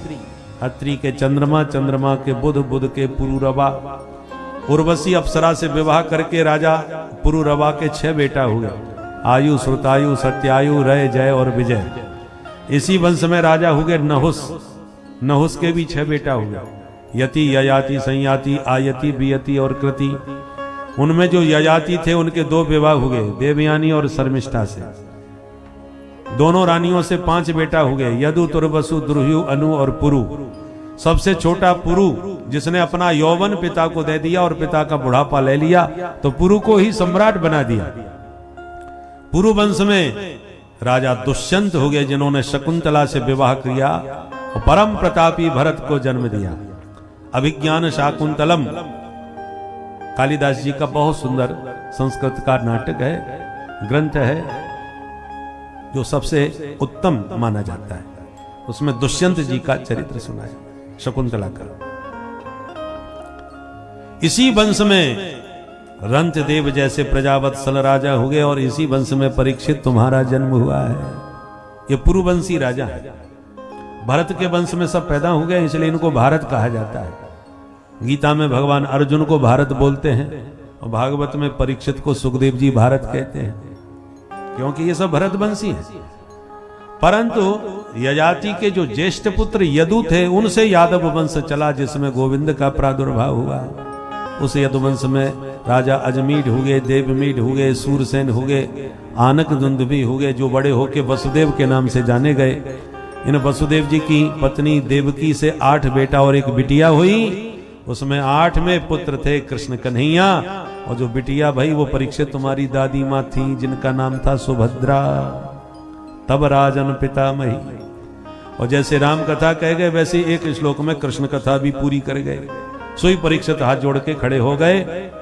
S2: अत्रि के चंद्रमा, चंद्रमा के बुध, बुध के पुरुरवा, उर्वशी अप्सरा से विवाह करके राजा पुरुरवा के 6 बेटा हुए, आयु, श्रुतायु, सत्यायु, रय, जय और विजय। इसी वंश में राजा हुए नहुस, नहुस के भी 6 बेटा हुए, यति, ययाति, संयाति, आयति, बियति और कृति। उनमें जो ययाति थे उनके 2 विवाह हुए, देवयानी और शर्मिष्ठा से। दोनों रानियों से 5 बेटा हुए, यदु, तुर्वसु, द्रुह्यु, अनु और पुरु। सबसे छोटा पुरु, जिसने अपना यौवन पिता को दे दिया और पिता का बुढ़ापा ले लिया, तो पुरु को ही सम्राट बना दिया। पुरु वंश में राजा दुष्यंत हो गए, जिन्होंने शकुंतला से विवाह किया और परम प्रतापी भरत को जन्म दिया। अभिज्ञान शाकुंतलम कालिदास जी का बहुत सुंदर संस्कृत का नाटक है, ग्रंथ है, जो सबसे उत्तम माना जाता है। उसमें दुष्यंत जी का चरित्र सुनाया, शकुंतला का। इसी वंश में रंत देव जैसे प्रजावत्सल राजा हुए और इसी वंश में परीक्षित तुम्हारा जन्म हुआ है। ये पुरुवंशी राजा है। भरत के वंश में सब पैदा हो गए, इसलिए इनको भारत कहा जाता है। गीता में भगवान अर्जुन को भारत बोलते हैं और भागवत में परीक्षित को सुखदेव जी भारत कहते हैं, क्योंकि ये सब भरतवंशी है। परंतु यजाति के जो ज्येष्ठ पुत्र यदु थे, उनसे यादव वंश चला, जिसमें गोविंद का प्रादुर्भाव हुआ। उस यदुवंश में राजा अजमीढ़ हुए, देवमीढ़ हुए, सूरसेन हुए, आनक दुंदुभी हुए, जो बड़े होके वसुदेव के नाम से जाने गए। इन वसुदेव जी की पत्नी देवकी से 8 बेटा और 1 बिटिया हुई। उसमें 8 में पुत्र थे कृष्ण कन्हैया, और जो बिटिया भाई वो परीक्षित तुम्हारी दादी माँ थी, जिनका नाम था सुभद्रा। तब राजन पितामही। और जैसे राम कथा कह गए, वैसे एक श्लोक में कृष्ण कथा भी पूरी कर गए। सोई परीक्षित हाथ जोड़ के खड़े हो गए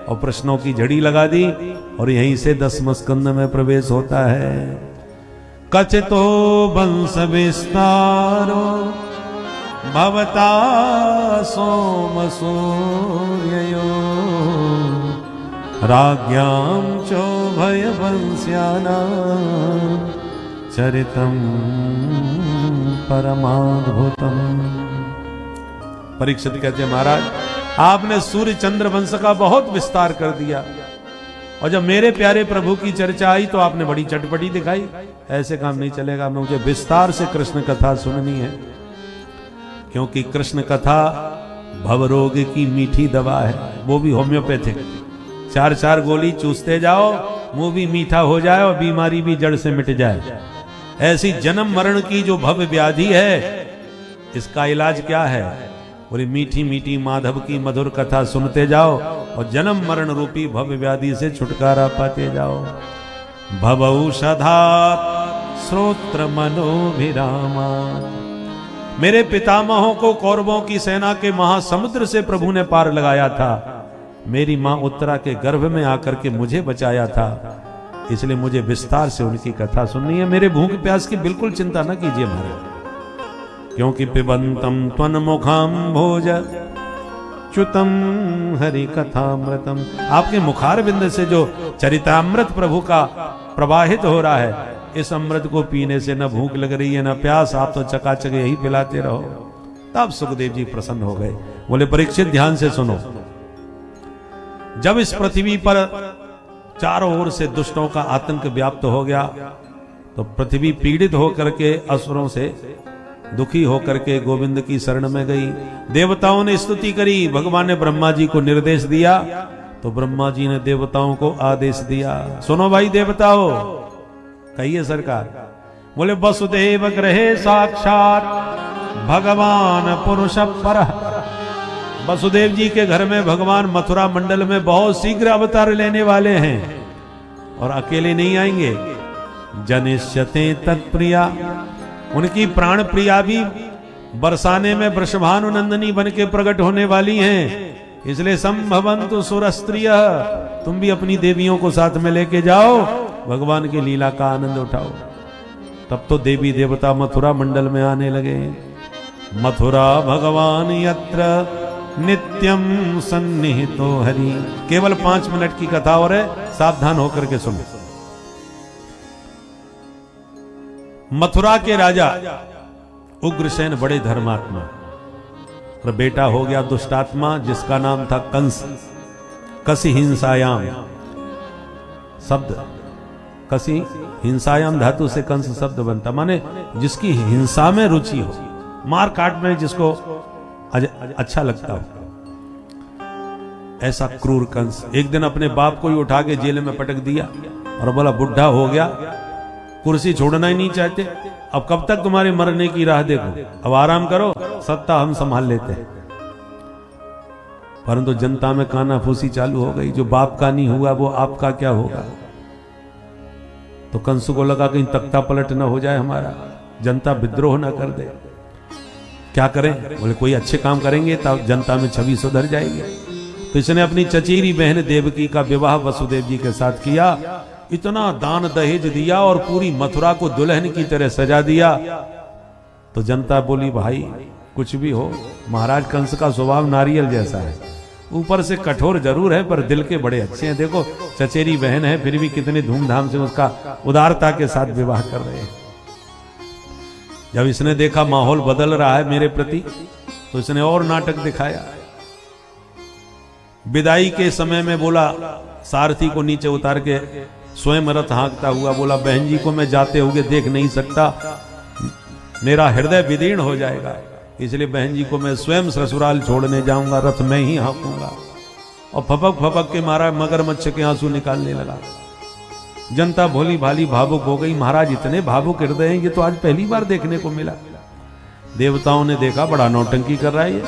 S2: और प्रश्नों की झड़ी लगा दी, और यहीं से 10वें स्कंद में प्रवेश होता है। कचितो वंश विस्तारो भवता सोम सूर्ययो राज्ञां चोभय वंश्यानां चरितम परमाद्भुतम। परीक्षित कहते हैं, महाराज आपने सूर्य चंद्र वंश का बहुत विस्तार कर दिया, और जब मेरे प्यारे प्रभु की चर्चा आई तो आपने बड़ी चटपटी दिखाई। ऐसे काम नहीं चलेगा, मुझे विस्तार से कृष्ण कथा सुननी है, क्योंकि कृष्ण कथा भवरोग की मीठी दवा है, वो भी होम्योपैथिक। 4-4 गोली चूसते जाओ, मुंह भी मीठा हो जाए और बीमारी भी जड़ से मिट जाए। ऐसी जन्म मरण की जो भव्य व्याधि है, इसका इलाज क्या है? बोले मीठी मीठी माधव की मधुर कथा सुनते जाओ और जन्म मरण रूपी भव्य व्याधि से छुटकारा पाते जाओ। भवौषधात् श्रोत्र मनोभिरामा। मेरे पितामहों को कौरवों की सेना के महासमुद्र से प्रभु ने पार लगाया था। मेरी मां उत्तरा के गर्भ में आकर के मुझे बचाया था, इसलिए मुझे विस्तार से उनकी कथा सुननी है। मेरे भूख प्यास की बिल्कुल चिंता न कीजिए महाराज, क्योंकि पिबंतम त्वन्मुखाम भोज च्युतम हरि कथामृतम। आपके मुखारविंद से जो चरितामृत प्रभु का प्रवाहित हो रहा है, इस अमृत को पीने से न भूख लग रही है न प्यास, आप तो चकाचक यही पिलाते रहो। तब सुखदेव जी प्रसन्न हो गए। बोले परीक्षित ध्यान से सुनो, जब इस पृथ्वी पर चारों ओर से दुष्टों का आतंक व्याप्त हो गया, तो पृथ्वी पीड़ित होकर के असुरों से दुखी होकर के गोविंद की शरण में गई। देवताओं ने स्तुति करी, भगवान ने ब्रह्मा जी को निर्देश दिया, तो ब्रह्मा जी ने देवताओं को आदेश दिया। सुनो भाई देवताओं, कहिए सरकार। बोले वसुदेव ग्रहे साक्षात भगवान पुरुष परः। वसुदेव जी के घर में भगवान मथुरा मंडल में बहुत शीघ्र अवतार लेने वाले हैं, और अकेले नहीं आएंगे। जनिष्यते तत्प्रिया, उनकी प्राण प्रिया भी बरसाने में वृषभानु नंदिनी बन के प्रकट होने वाली हैं। इसलिए संभवन्तु सुरस्त्रिय, तुम भी अपनी देवियों को साथ में लेके जाओ, भगवान की लीला का आनंद उठाओ। तब तो देवी देवता मथुरा मंडल में आने लगे। मथुरा भगवान यत्र नित्यम सन्निहितो हरि। केवल 5 मिनट की कथा और है, सावधान होकर के सुनो। मथुरा के राजा उग्रसेन बड़े धर्मात्मा, और बेटा हो गया दुष्टात्मा जिसका नाम था कंस। कसी हिंसायाम शब्द, कसी हिंसायाम धातु से कंस शब्द बनता, माने जिसकी हिंसा में रुचि हो, मार काट में जिसको अच्छा लगता हो, ऐसा क्रूर कंस एक दिन अपने बाप को ही उठा के जेल में पटक दिया और बोला बुढ़ा हो गया, कुर्सी छोड़ना ही नहीं चाहते, अब कब तक तुम्हारे मरने की राह देखो, अब आराम करो, सत्ता हम संभाल लेते हैं। परंतु जनता में कानाफूसी चालू हो गई, जो बाप का नहीं हुआ वो आपका क्या होगा। तो कंस को लगा कहीं तख्ता पलट ना हो जाए हमारा, जनता विद्रोह ना कर दे, क्या करें। बोले कोई अच्छे काम करेंगे तब जनता में छवि सुधर जाएगी। तो इसने अपनी चचेरी बहन देवकी का विवाह वसुदेव जी के साथ किया, इतना दान दहेज दिया और पूरी मथुरा को दुल्हन की तरह सजा दिया। तो जनता बोली भाई कुछ भी हो, महाराज कंस का स्वभाव नारियल जैसा है, ऊपर से कठोर जरूर है पर दिल के बड़े अच्छे हैं, देखो चचेरी बहन है फिर भी कितने धूमधाम से उसका उदारता के साथ विवाह कर रहे हैं। जब इसने देखा माहौल बदल रहा है मेरे प्रति, तो इसने और नाटक दिखाया। विदाई के समय में बोला, सारथी को नीचे उतार के स्वयं रथ हाँकता हुआ बोला, बहन जी को मैं जाते हुए देख नहीं सकता, मेरा हृदय विदीर्ण हो जाएगा, इसलिए बहन जी को मैं स्वयं ससुराल छोड़ने जाऊंगा, रथ में ही हाँकूंगा। और फपक फपक के मारा मगरमच्छ के आंसू निकालने लगा। जनता भोली भाली भावुक हो गई, महाराज इतने भावुक हृदय हैं, ये तो आज पहली बार देखने को मिला। देवताओं ने देखा बड़ा नौटंकी कर रहा है ये,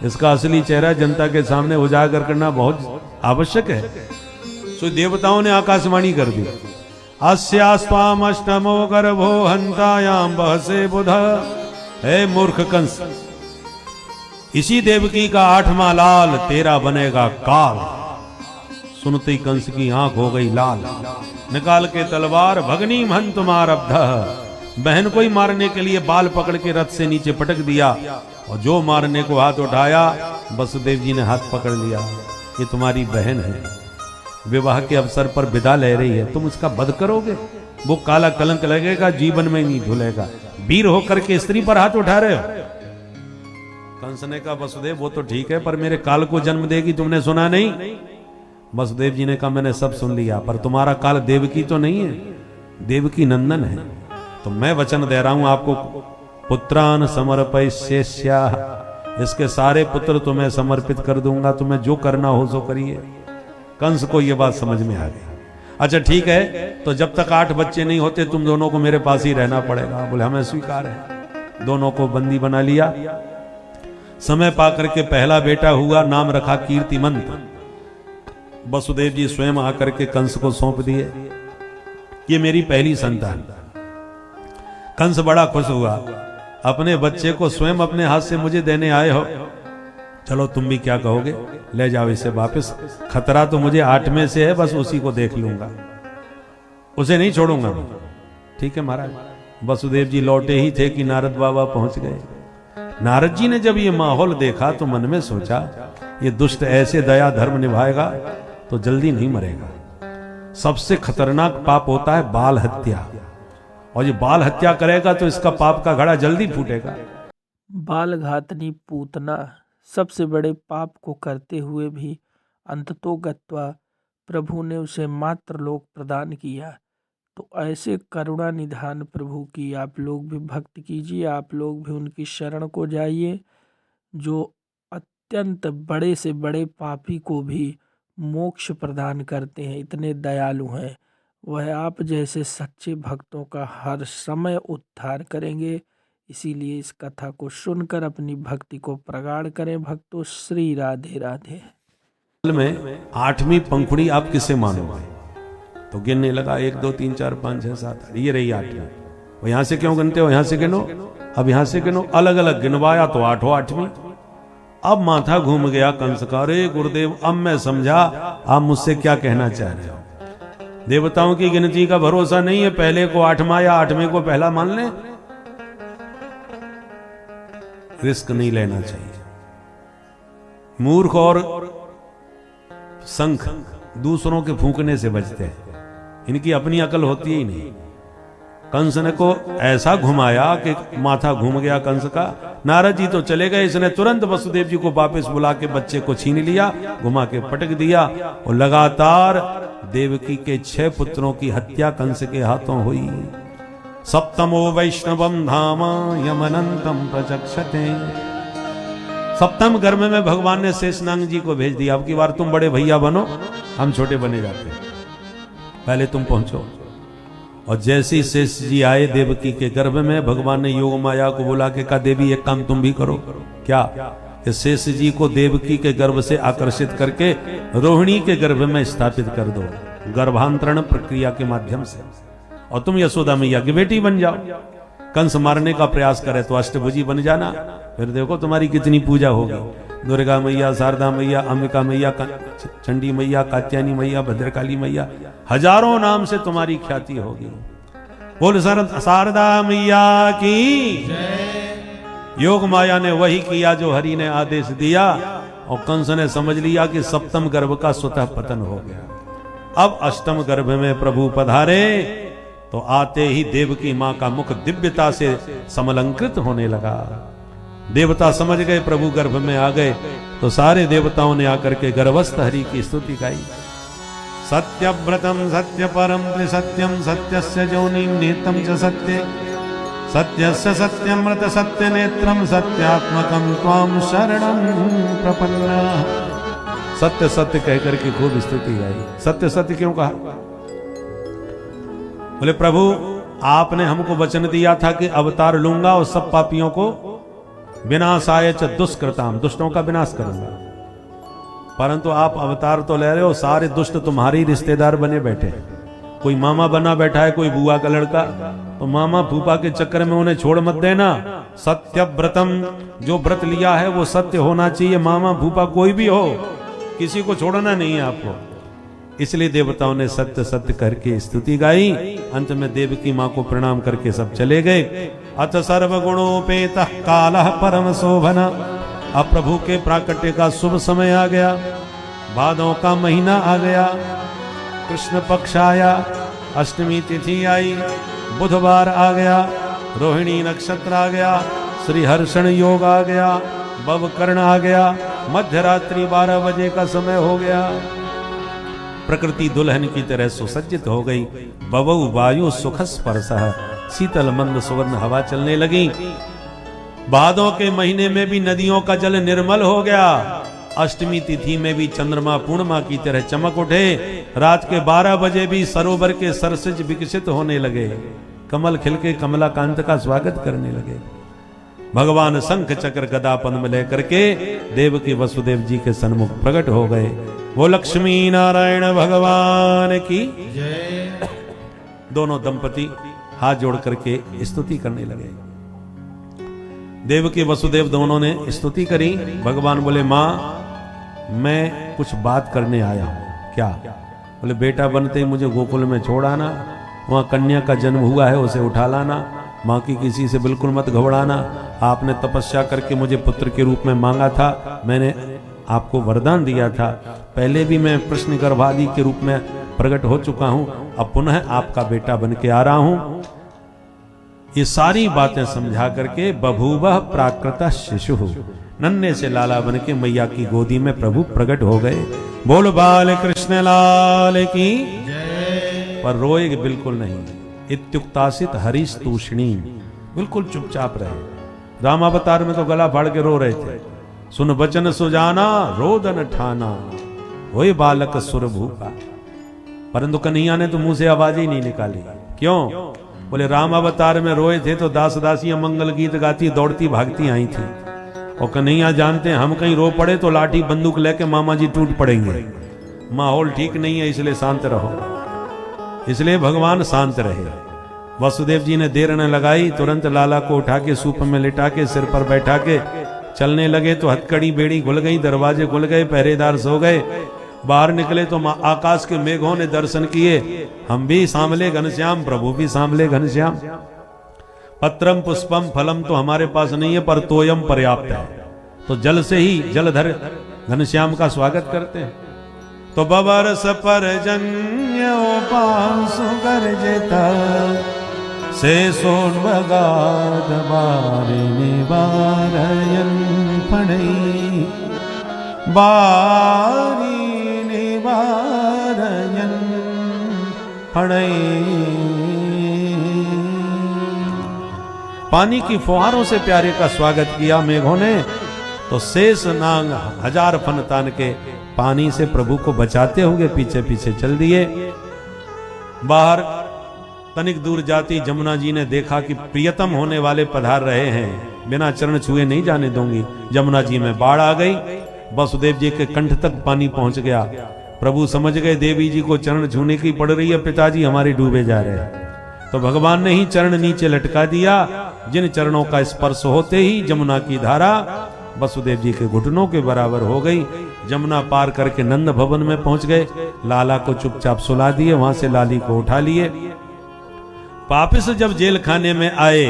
S2: इसका असली चेहरा जनता के सामने उजागर करना बहुत आवश्यक है। तो देवताओं ने आकाशवाणी कर दी, अस्यास्त्वाम अष्टमो गर्भो हंतायाम बहसे बुध। हे मूर्ख कंस, इसी देवकी का 8वां लाल तेरा बनेगा काल। सुनते ही कंस की आंख हो गई लाल, निकाल के तलवार भगनी महंत मारब्ध, बहन को ही मारने के लिए बाल पकड़ के रथ से नीचे पटक दिया, और जो मारने को हाथ उठाया वसुदेव जी ने हाथ पकड़ लिया, ये तुम्हारी बहन है, विवाह के अवसर पर विदा ले रही है, तुम उसका वध करोगे, वो काला कलंक लगेगा, जीवन में नहीं धुलेगा। वीर होकर के स्त्री पर हाथ उठा रहे हो। कंस ने कहा वसुदेव वो तो ठीक है, पर मेरे काल को जन्म देगी, तुमने सुना नहीं। वसुदेव जी ने कहा मैंने सब सुन लिया, पर तुम्हारा काल देवकी तो नहीं है, देवकी नंदन है। तो मैं वचन दे रहा हूं आपको, पुत्रान समर्पयिष्यामि, इसके सारे पुत्र तुम्हें समर्पित कर दूंगा, तुम्हें जो करना हो सो करिए। कंस को यह बात समझ में आ गई। अच्छा ठीक है, तो जब तक 8 बच्चे नहीं होते तुम दोनों को मेरे पास ही रहना पड़ेगा। बोले हमें स्वीकार है। दोनों को बंदी बना लिया। समय पाकर के पहला बेटा हुआ, नाम रखा कीर्तिमंत। वसुदेव जी स्वयं आकर के कंस को सौंप दिए, ये मेरी पहली संतान। कंस बड़ा खुश हुआ, अपने बच्चे को स्वयं अपने हाथ से मुझे देने आए हो, चलो तुम भी क्या कहोगे, ले जाओ इसे वापस, खतरा तो मुझे 8 में से है, बस उसी को देख लूंगा, उसे नहीं छोड़ूंगा। ठीक है महाराज। वसुदेव जी लौटे ही थे कि नारद बाबा पहुंच गए। नारद जी ने जब ये माहौल देखा तो मन में सोचा, ये दुष्ट ऐसे दया धर्म निभाएगा तो जल्दी नहीं मरेगा। सबसे खतरनाक पाप होता है बाल हत्या, और ये बाल हत्या करेगा तो इसका पाप का घड़ा जल्दी फूटेगा।
S1: बाल घातनी पूतना सबसे बड़े पाप को करते हुए भी अंततोगत्वा प्रभु ने उसे मात्र लोक प्रदान किया। तो ऐसे करुणा निधान प्रभु की आप लोग भी भक्त कीजिए, आप लोग भी उनकी शरण को जाइए, जो अत्यंत बड़े से बड़े पापी को भी मोक्ष प्रदान करते हैं, इतने दयालु हैं। वह आप जैसे सच्चे भक्तों का हर समय उद्धार करेंगे। इसीलिए इस कथा को सुनकर अपनी भक्ति को प्रगाढ़ करें। भक्तों, श्री राधे राधे।
S2: में 8वीं पंखुड़ी आप किसे मानोगे? तो गिनने लगा, 1 2 3 4 5 6 7 ये रही 8वीं। वो यहां से क्यों गिनते हो, यहां से गिनो, अब यहां से गिनो, अलग अलग गिनवाया तो 8वीं। अब माथा घूम गया कंस का, अरे गुरुदेव अब मैं समझा आप मुझसे क्या कहना चाह रहे हो। देवताओं की गिनती का भरोसा नहीं है, पहले को 8वां या 8वें को पहला मान ले। रिस्क नहीं लेना चाहिए। मूर्ख और संख दूसरों के फूंकने से बचते हैं, इनकी अपनी अकल होती ही नहीं। कंस ने को ऐसा घुमाया कि माथा घूम गया कंस का। नारद जी तो चले गए, इसने तुरंत वसुदेव जी को वापस बुला के बच्चे को छीन लिया, घुमा के पटक दिया और लगातार देवकी के 6 पुत्रों की हत्या कंस के हाथों हुई। सप्तमो वैष्णवम धाम यमनंतम प्रचक्षते। सप्तम गर्भ में भगवान ने शेषनाग जी को भेज दिया, अब की बार तुम बड़े भैया बनो, हम छोटे बने जाते, पहले तुम पहुंचो। और जैसे ही शेष जी आए देवकी के गर्भ में, भगवान ने योग माया को बुला के कहा, देवी एक काम तुम भी करो। क्या? कि शेष जी को देवकी के गर्भ से आकर्षित करके रोहिणी के गर्भ में स्थापित कर दो, गर्भांतरण प्रक्रिया के माध्यम से, और तुम यशोदा मैया की बेटी बन जाओ। कंस मारने का प्रयास करे तो अष्टभुजी बन जाना, फिर देखो तुम्हारी कितनी पूजा होगी। दुर्गा मैया, शारदा मैया, अंबिका मैया, चंडी मैया, कात्यायनी मैया, भद्रकाली मैया, हजारों नाम से तुम्हारी ख्याति होगी। बोल शारदा मैया की। योग माया ने वही किया जो हरि ने आदेश दिया, और कंस ने समझ लिया कि सप्तम गर्भ का स्वतः पतन हो गया। अब अष्टम गर्भ में प्रभु पधारे तो आते ही देवकी मां का मुख दिव्यता से समलंकृत होने लगा। देवता समझ गए प्रभु गर्भ में आ गए, तो सारे देवताओं ने आकर के गर्भस्थ हरि की स्तुति गाई। सत्यव्रतम सत्य परम सत्यम सत्यस्य जोनिम निहितम च सत्ये सत्यस्य सत्यमृत सत्य नेत्रम सत्यात्मकम त्वाम शरणं प्रपन्ना। सत्य सत्य कहकर के खूब स्तुति गाई। सत्य सत्य क्यों कहा? बोले प्रभु आपने हमको वचन दिया था कि अवतार लूंगा और सब पापियों को विनाशाय च दुष्कृताम, दुष्टों का विनाश करूंगा, परंतु आप अवतार तो ले रहे हो, सारे दुष्ट तुम्हारे रिश्तेदार बने बैठे। कोई मामा बना बैठा है, कोई बुआ का लड़का, तो मामा फूफा के चक्कर में उन्हें छोड़ मत देना। सत्य व्रतम, जो व्रत लिया है वो सत्य होना चाहिए। मामा फूफा कोई भी हो, किसी को छोड़ना नहीं है आपको। इसलिए देवताओं ने सत्य सत्य करके स्तुति गाई। अंत में देवकी मां को प्रणाम करके सब चले गए। अथ सर्वगुणोपेतः कालः परम शोभन। अब प्रभु के प्राकट्य का शुभ समय आ गया, भादों का महीना आ गया, कृष्ण पक्ष आया, अष्टमी तिथि आई, बुधवार आ गया, रोहिणी नक्षत्र आ गया, श्री हर्षण योग आ गया, बवकर्ण आ गया, मध्य रात्रि 12 बजे का समय हो गया। प्रकृति दुल्हन की तरह सुसज्जित हो गई। बवौ वायु सुख स्पर्शः, शीतल मंद सुवर्ण हवा चलने लगी। भादों के महीने में भी नदियों का जल निर्मल हो गया। अष्टमी तिथि में भी चंद्रमा पूर्णिमा की तरह चमक उठे। रात के 12 बजे भी सरोवर के सरसिज विकसित होने लगे। कमल खिल के कमलाकांत का स्वागत करने लगे। भगवान शंख चक्र गदा पद्म लेकर के देवकी वसुदेव जी के सन्मुख प्रकट हो गए। वो लक्ष्मी नारायण भगवान की जय। दोनों दंपति हाथ जोड़ करके स्तुति करने लगे। देवकी वसुदेव दोनों ने स्तुति करी। भगवान बोले माँ मैं कुछ बात करने आया हूं। क्या? बोले बेटा बनते ही मुझे गोकुल में छोड़ आना, वहां कन्या का जन्म हुआ है उसे उठा लाना, माँ की किसी से बिल्कुल मत घबराना। आपने तपस्या करके मुझे पुत्र के रूप में मांगा था, मैंने आपको वरदान दिया था। पहले भी मैं प्रश्न गर्भादि के रूप में प्रकट हो चुका हूं, अब पुनः आपका बेटा बन के आ रहा हूं। ये सारी बातें समझा करके बभूवः प्राकृतः शिशु, नन्हे से लाला बन के मैया की गोदी में प्रभु प्रकट हो गए। बोल बाल कृष्ण लाल की जय। पर रोए बिल्कुल नहीं। इत्युक्तासित हरीश तूषणी, बिल्कुल चुपचाप रहे। रामावतार में तो गला फाड़ के रो रहे थे। सुन बचन सुजाना रोदन ठाना, वही बालक सुर भूखा। परंतु कन्हैया ने तो मुंह से आवाज ही नहीं निकाली। क्यों? बोले राम अवतार में रोए थे तो दास दासियां मंगल गीत गाती दौड़ती भागती आई थी, और कन्हैया जानते हैं हम कहीं रो पड़े तो लाठी बंदूक लेके मामा जी टूट पड़ेंगे। माहौल ठीक नहीं है, इसलिए शांत रहो। इसलिए भगवान शांत रहे। वसुदेव जी ने देर न लगाई, तुरंत लाला को उठा के सूप में लिटा के सिर पर बैठा के चलने लगे। तो हथकड़ी बेड़ी खुल गई, दरवाजे खुल गए, पहरेदार सो गए। बाहर निकले तो आकाश के मेघों ने दर्शन किए। हम भी सांभले घनश्याम, प्रभु भी सांभले घनश्याम। पत्रम पुष्पम फलम तो हमारे पास नहीं है, पर तोयम पर्याप्त है। तो जल से ही जलधर घनश्याम का स्वागत करते हैं। तो बबरस पर जन्योपांसु गर्जित से सोन्वगाद बारिने बारयन पणई बारिने बारयन पणई। पानी की फुहारों से प्यारे का स्वागत किया मेघों ने, तो शेष नाग 1000 फन तान के पानी से प्रभु को बचाते हुए पीछे पीछे चल दिए। बाहर तनिक दूर जाती जमुना जी ने देखा कि प्रियतम होने वाले पधार रहे हैं, बिना चरण छुए नहीं जाने दूंगी। जमुना जी में बाढ़ आ गई, वसुदेव जी के कंठ तक पानी पहुंच गया। प्रभु समझ गए देवी जी को चरण छूने की पड़ रही है, पिताजी हमारे डूबे जा रहे हैं। तो भगवान ने ही चरण नीचे लटका दिया, जिन चरणों का स्पर्श होते ही जमुना की धारा वसुदेव जी के घुटनों के बराबर हो गई। जमुना पार करके नंद भवन में पहुंच गए, लाला को चुपचाप सुला दिए, वहां से लाली को उठा लिए। वापिस जब जेल खाने में आए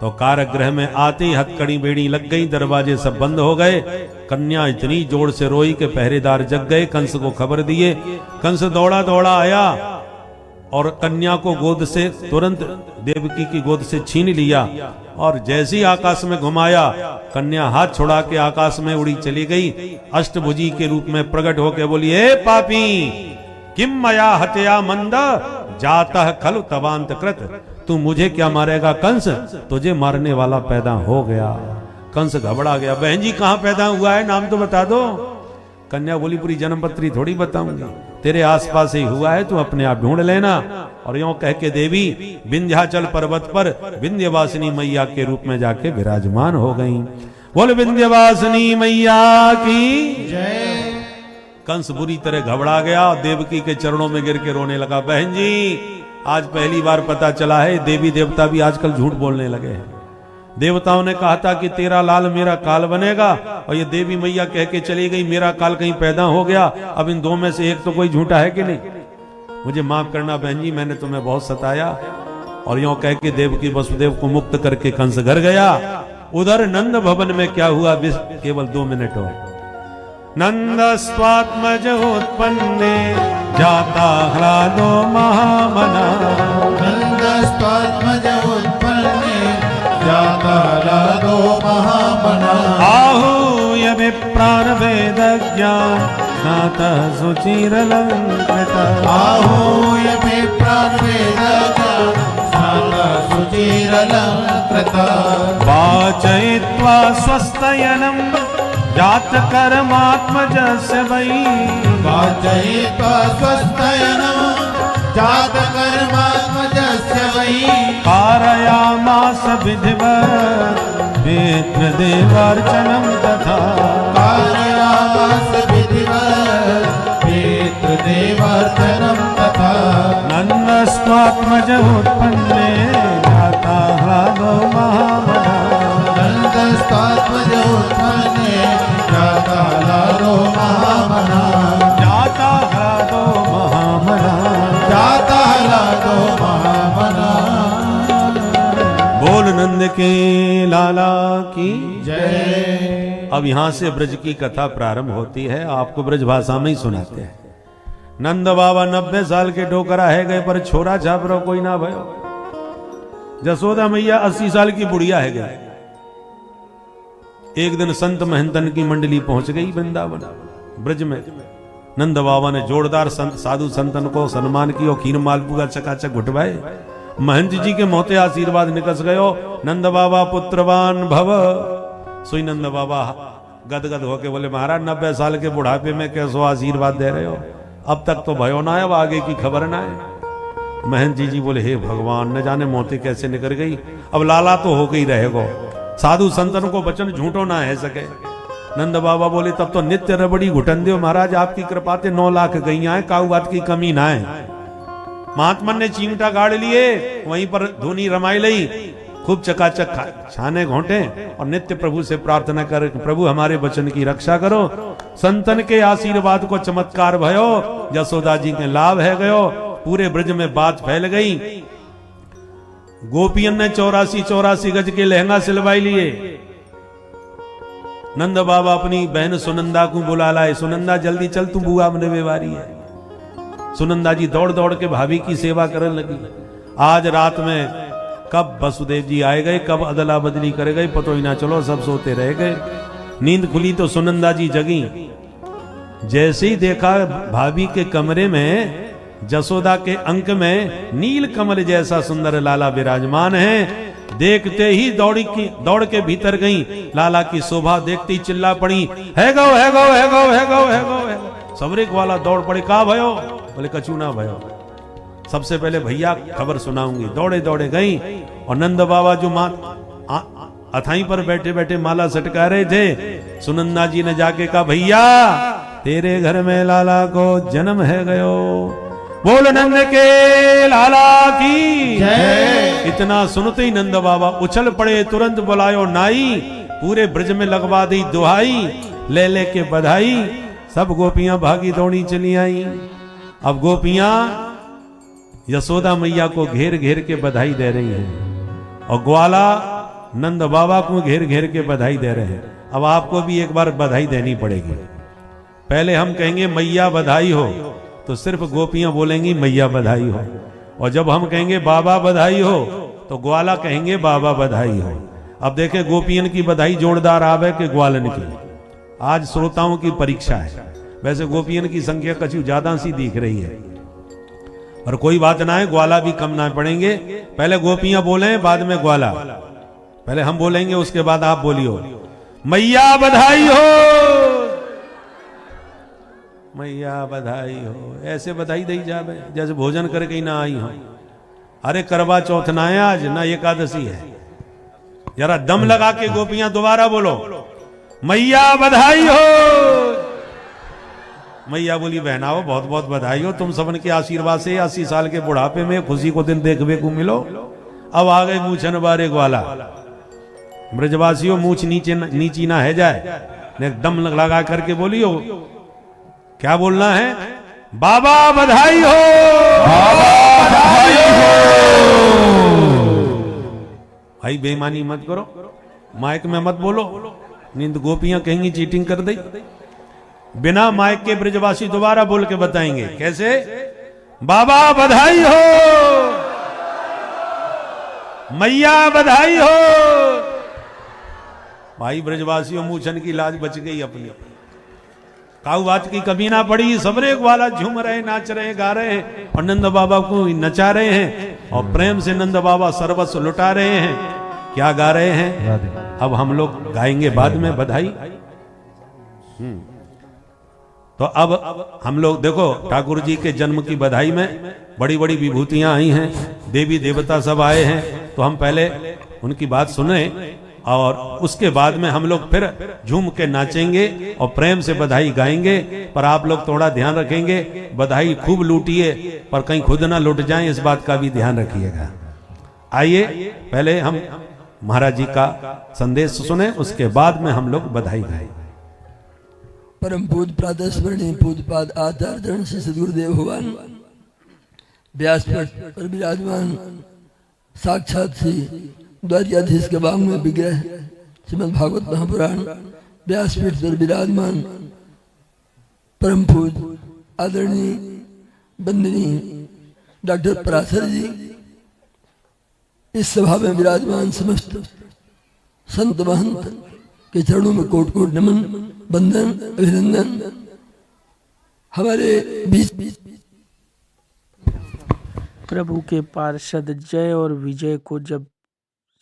S2: तो कारागृह में आते ही हथकड़ी बेड़ी लग गई, दरवाजे सब बंद हो गए। कन्या इतनी जोर से रोई कि पहरेदार जग गए, कंस को खबर दिए। कंस दौड़ा दौड़ा आया और कन्या को गोद से तुरंत देवकी की गोद से छीन लिया और जैसे ही आकाश में घुमाया, कन्या हाथ छुड़ा के आकाश में उड़ी चली गई। अष्टभुजी के रूप में प्रकट होकर बोली, हे पापी किम मया हत्या मंद जाता खलु तवांत कृत। तू मुझे क्या मारेगा कंस, तुझे मारने वाला पैदा हो गया। कंस घबरा गया, बहन जी कहां पैदा हुआ है, नाम तो बता दो। कन्या बोली, पूरी जन्मपत्री थोड़ी बताऊंगी, तेरे आसपास ही हुआ है, तू अपने आप ढूंढ लेना। और यूं कह के देवी विंध्याचल पर्वत पर विंध्यवासिनी मैया के रूप में जाके विराजमान हो गई। बोल विंध्यवासिनी मैया की जय। कंस बुरी तरह घबरा गया और देवकी के चरणों में गिर के रोने लगा। बहन जी आज पहली बार पता चला है देवी देवता भी आजकल झूठ बोलने लगे हैं। देवताओं ने कहा था कि तेरा लाल मेरा काल बनेगा, और ये देवी मैया कह के चली गई मेरा काल कहीं पैदा हो गया। अब इन दो में से एक तो कोई झूठा है कि नहीं। मुझे माफ करना बहन जी, मैंने तुम्हें बहुत सताया। और यूं कह के देवकी वसुदेव को मुक्त करके कंस घर गया। उधर नंद भवन में क्या हुआ, केवल 2 मिनट हो। नंद स्वात्मज उत्पन्ने जाता ह्लादो महामना।
S3: नंद स्वात्मज उत्पन्ने जाता ह्लादो महामना।
S2: आहूय विप्रान वेद ज्ञान स्नातः सुचिरलंकृत।
S3: आहूय विप्रान वेद ज्ञान स्नातः सुचिरलंकृत।
S2: वाचयित्वा स्वस्तयनम् जात कर्मात्मजस्य वै।
S3: वाचयित्वा स्वस्तयनम् जात कर्मात्मजस्य वै।
S2: कारयामास विधिवत् पितृदेवार्चनं तथा।
S3: कारयामास विधिवत् पितृदेवार्चनं तथा।
S2: नन्दस्त्वात्मज उत्पन्ने जाता ह्लादो महामना।
S3: नन्दस्त्वात्मज उत्पन्ने जाता ह्लादो महामना।
S2: जाता ह्लादो महामना।
S3: जाता ह्लादो महामना।
S2: बोल नंद के लाला की
S3: जय।
S2: अब यहां से ब्रज की कथा प्रारंभ होती है, आपको ब्रज भाषा में ही सुनाते हैं। नंद बाबा 90 साल के डोकरा है गए, पर छोरा छापरो कोई ना भयो। जसोदा मैया 80 साल की बुढ़िया है गए। एक दिन संत महंतन की मंडली पहुंच गई वृंदावन ब्रज में। नंद बाबा ने जोरदार संत साधु संतन को सम्मान किया, खीर मालपुआ चकाचक घुटवाए। महंत जी के मोहते आशीर्वाद निकस गयो, नंद बाबा पुत्रवान भव। सुई नंद बाबा गदगद होके बोले, महाराज 90 साल के बुढ़ापे में कैसो आशीर्वाद दे रहे हो, अब तक तो भयो ना है, अब आगे की खबर ना है। महंत जी बोले, हे भगवान न जाने मोहते कैसे निकल गई, अब लाला तो हो गई रहेगो, साधु संतन को वचन झूठो ना है सके। नंद बाबा बोले, तब तो नित्य रबड़ी घुटन दो महाराज, आपकी कृपा से 9 लाख गईया है, काऊ बात की कमी ना है। महात्मन ने चिमटा गाड़ लिए, वहीं पर धुनी रमाई लई, खूब चकाचक छाने घोंटे और नित्य प्रभु से प्रार्थना कर, प्रभु हमारे वचन की रक्षा करो। संतन के आशीर्वाद को चमत्कार भयो, यशोदा जी के लाभ है गयो। पूरे ब्रज में बात फैल गई। गोपियन ने 84 गज के लहंगा सिलवाई लिए। नंद बाबा अपनी बहन सुनंदा को बुला लाए, सुनंदा जल्दी चल, तू बुआ मन बेवारी है। सुनंदा जी दौड़ दौड़ के भाभी की सेवा करने लगी। आज रात में कब वसुदेव जी आए गए, कब अदला बदली कर गए, पतो ही ना चलो, सब सोते रह गए। नींद खुली तो सुनंदा जी जगी। जैसे ही देखा भाभी के कमरे में जसोदा के अंक में नील कमल जैसा सुंदर लाला विराजमान है। देखते ही दौड़ के भीतर गई। लाला की शोभा देखते ही चिल्ला पड़ी, है गो है गो है गो है गो है गो है गो। सबरेक वाला दौड़ पड़े, कहा भयो? बोले कचू ना भयो, सबसे पहले भैया खबर सुनाऊंगी। दौड़े दौड़े गई और नंद बाबा जो अथाई पर बैठे बैठे माला सटका रहे थे, सुनंदा जी ने जाके कहा, भैया तेरे घर में लाला को जन्म है गयो, बोल नंद के लाला की जय। इतना सुनते ही नंद बाबा उछल पड़े, तुरंत बुलायो नाई, पूरे ब्रज में लगवा दी दुहाई, ले ले के बधाई। सब गोपियां भागी दौड़ी चली आई। अब गोपियां यशोदा मैया को घेर घेर के बधाई दे रही हैं और ग्वाला नंद बाबा को घेर घेर के बधाई दे रहे हैं। अब आपको भी एक बार बधाई देनी पड़ेगी। पहले हम कहेंगे मैया बधाई हो, तो सिर्फ गोपियां बोलेंगी मैया बधाई हो, और जब हम कहेंगे बाबा बधाई हो तो ग्वाला कहेंगे बाबा बधाई हो। अब देखे गोपियन की बधाई जोरदार आवे कि ग्वालन की। आज श्रोताओं की परीक्षा है। वैसे गोपियन की संख्या कछु ज्यादा सी दिख रही है, और कोई बात ना है, ग्वाला भी कम ना पड़ेंगे। पहले गोपियां बोले, बाद में ग्वाला। पहले हम बोलेंगे, उसके बाद आप बोलियो, मैया बधाई हो, मैया बधाई हो। ऐसे बधाई दई जावे जैसे भोजन करके ही ना आई हो। अरे करवा चौथ ना है आज, ना एकादशी है। जरा दम लगा के गोपियां दोबारा बोलो, मैया बधाई हो। मैया बोली, बहनाओ बहुत बहुत बधाई हो, तुम सबन के आशीर्वाद से 80 साल के बुढ़ापे में खुशी को दिन देखने को मिलो। अब आ गए मूछन बारे ग्वाला। ब्रजवासियों मूछ नीची ना है जाए, दम लगा करके बोलियो, क्या बोलना है? बाबा बधाई हो, बाबा बधाई हो। भाई बेईमानी मत करो, माइक में मत बोलो, नींद गोपियां कहेंगी चीटिंग कर दी। बिना माइक के ब्रजवासी दोबारा बोल के बताएंगे, कैसे? बाबा बधाई हो, मैया बधाई हो। भाई ब्रजवासियों मूछन की लाज बच गई अपनी। काऊ बात की कभी ना पड़ी। सबरेक वाला झूम रहे, नाच रहे, गा रहे हैं और नंद बाबा को नचा रहे हैं और प्रेम से नंद बाबा सर्वस्व लुटा रहे हैं। क्या गा रहे हैं? अब हम लोग गाएंगे बाद में बधाई। तो अब हम लोग देखो, ठाकुर जी के जन्म की बधाई में बड़ी बड़ी विभूतियां आई हैं, देवी देवता सब आए हैं। तो हम पहले उनकी बात सुने और उसके बाद में हम लोग फिर झूम के नाचेंगे और प्रेम से बधाई गाएंगे। पर आप लोग थोड़ा ध्यान रखेंगे, बधाई खूब लूटिए पर कहीं खुद ना लुट जाएं, इस बात का भी ध्यान रखिएगा। आइए पहले हम महाराज जी का संदेश सुने, उसके बाद में हम लोग बधाई गाएं।
S4: परम पूज प्रातः स्मरणीय पूजपाद आचार्य श्री सदगुरुदेव भगवान व्यासपीठ पर विराजमान साक्षात श्री द्वारिकाधीश के वांग में विग्रह श्रीमद् भागवत महापुराण व्यासपीठ पर विराजमान परम पूज आदरणीय वंदनीय डॉक्टर पराशर जी, इस सभा में विराजमान समस्त संत महंत के चरणों में कोट कोट नमन, वंदन, अभिनंदन। हमारे बीच
S1: प्रभु के पार्षद जय और विजय को जब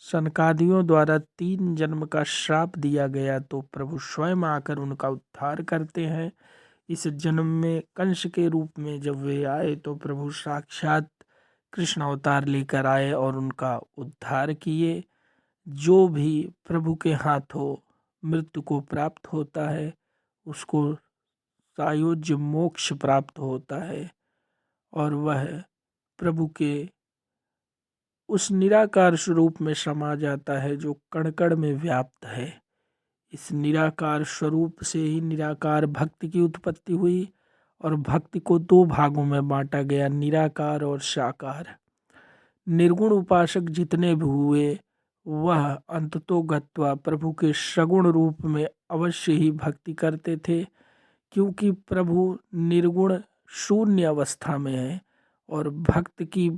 S1: सनकादियों द्वारा 3 जन्म का श्राप दिया गया तो प्रभु स्वयं आकर उनका उद्धार करते हैं। इस जन्म में कंस के रूप में जब वे आए तो प्रभु साक्षात कृष्ण अवतार लेकर आए और उनका उद्धार किए। जो भी प्रभु के हाथों मृत्यु को प्राप्त होता है उसको सायोज्य मोक्ष प्राप्त होता है और वह प्रभु के उस निराकार स्वरूप में समा जाता है जो कण कण में व्याप्त है। इस निराकार स्वरूप से ही निराकार भक्ति की उत्पत्ति हुई और भक्ति को 2 भागों में बांटा गया, निराकार और साकार। निर्गुण उपासक जितने भी हुए वह अंततो गत्वा प्रभु के सगुण रूप में अवश्य ही भक्ति करते थे, क्योंकि प्रभु निर्गुण शून्य अवस्था में है और भक्त की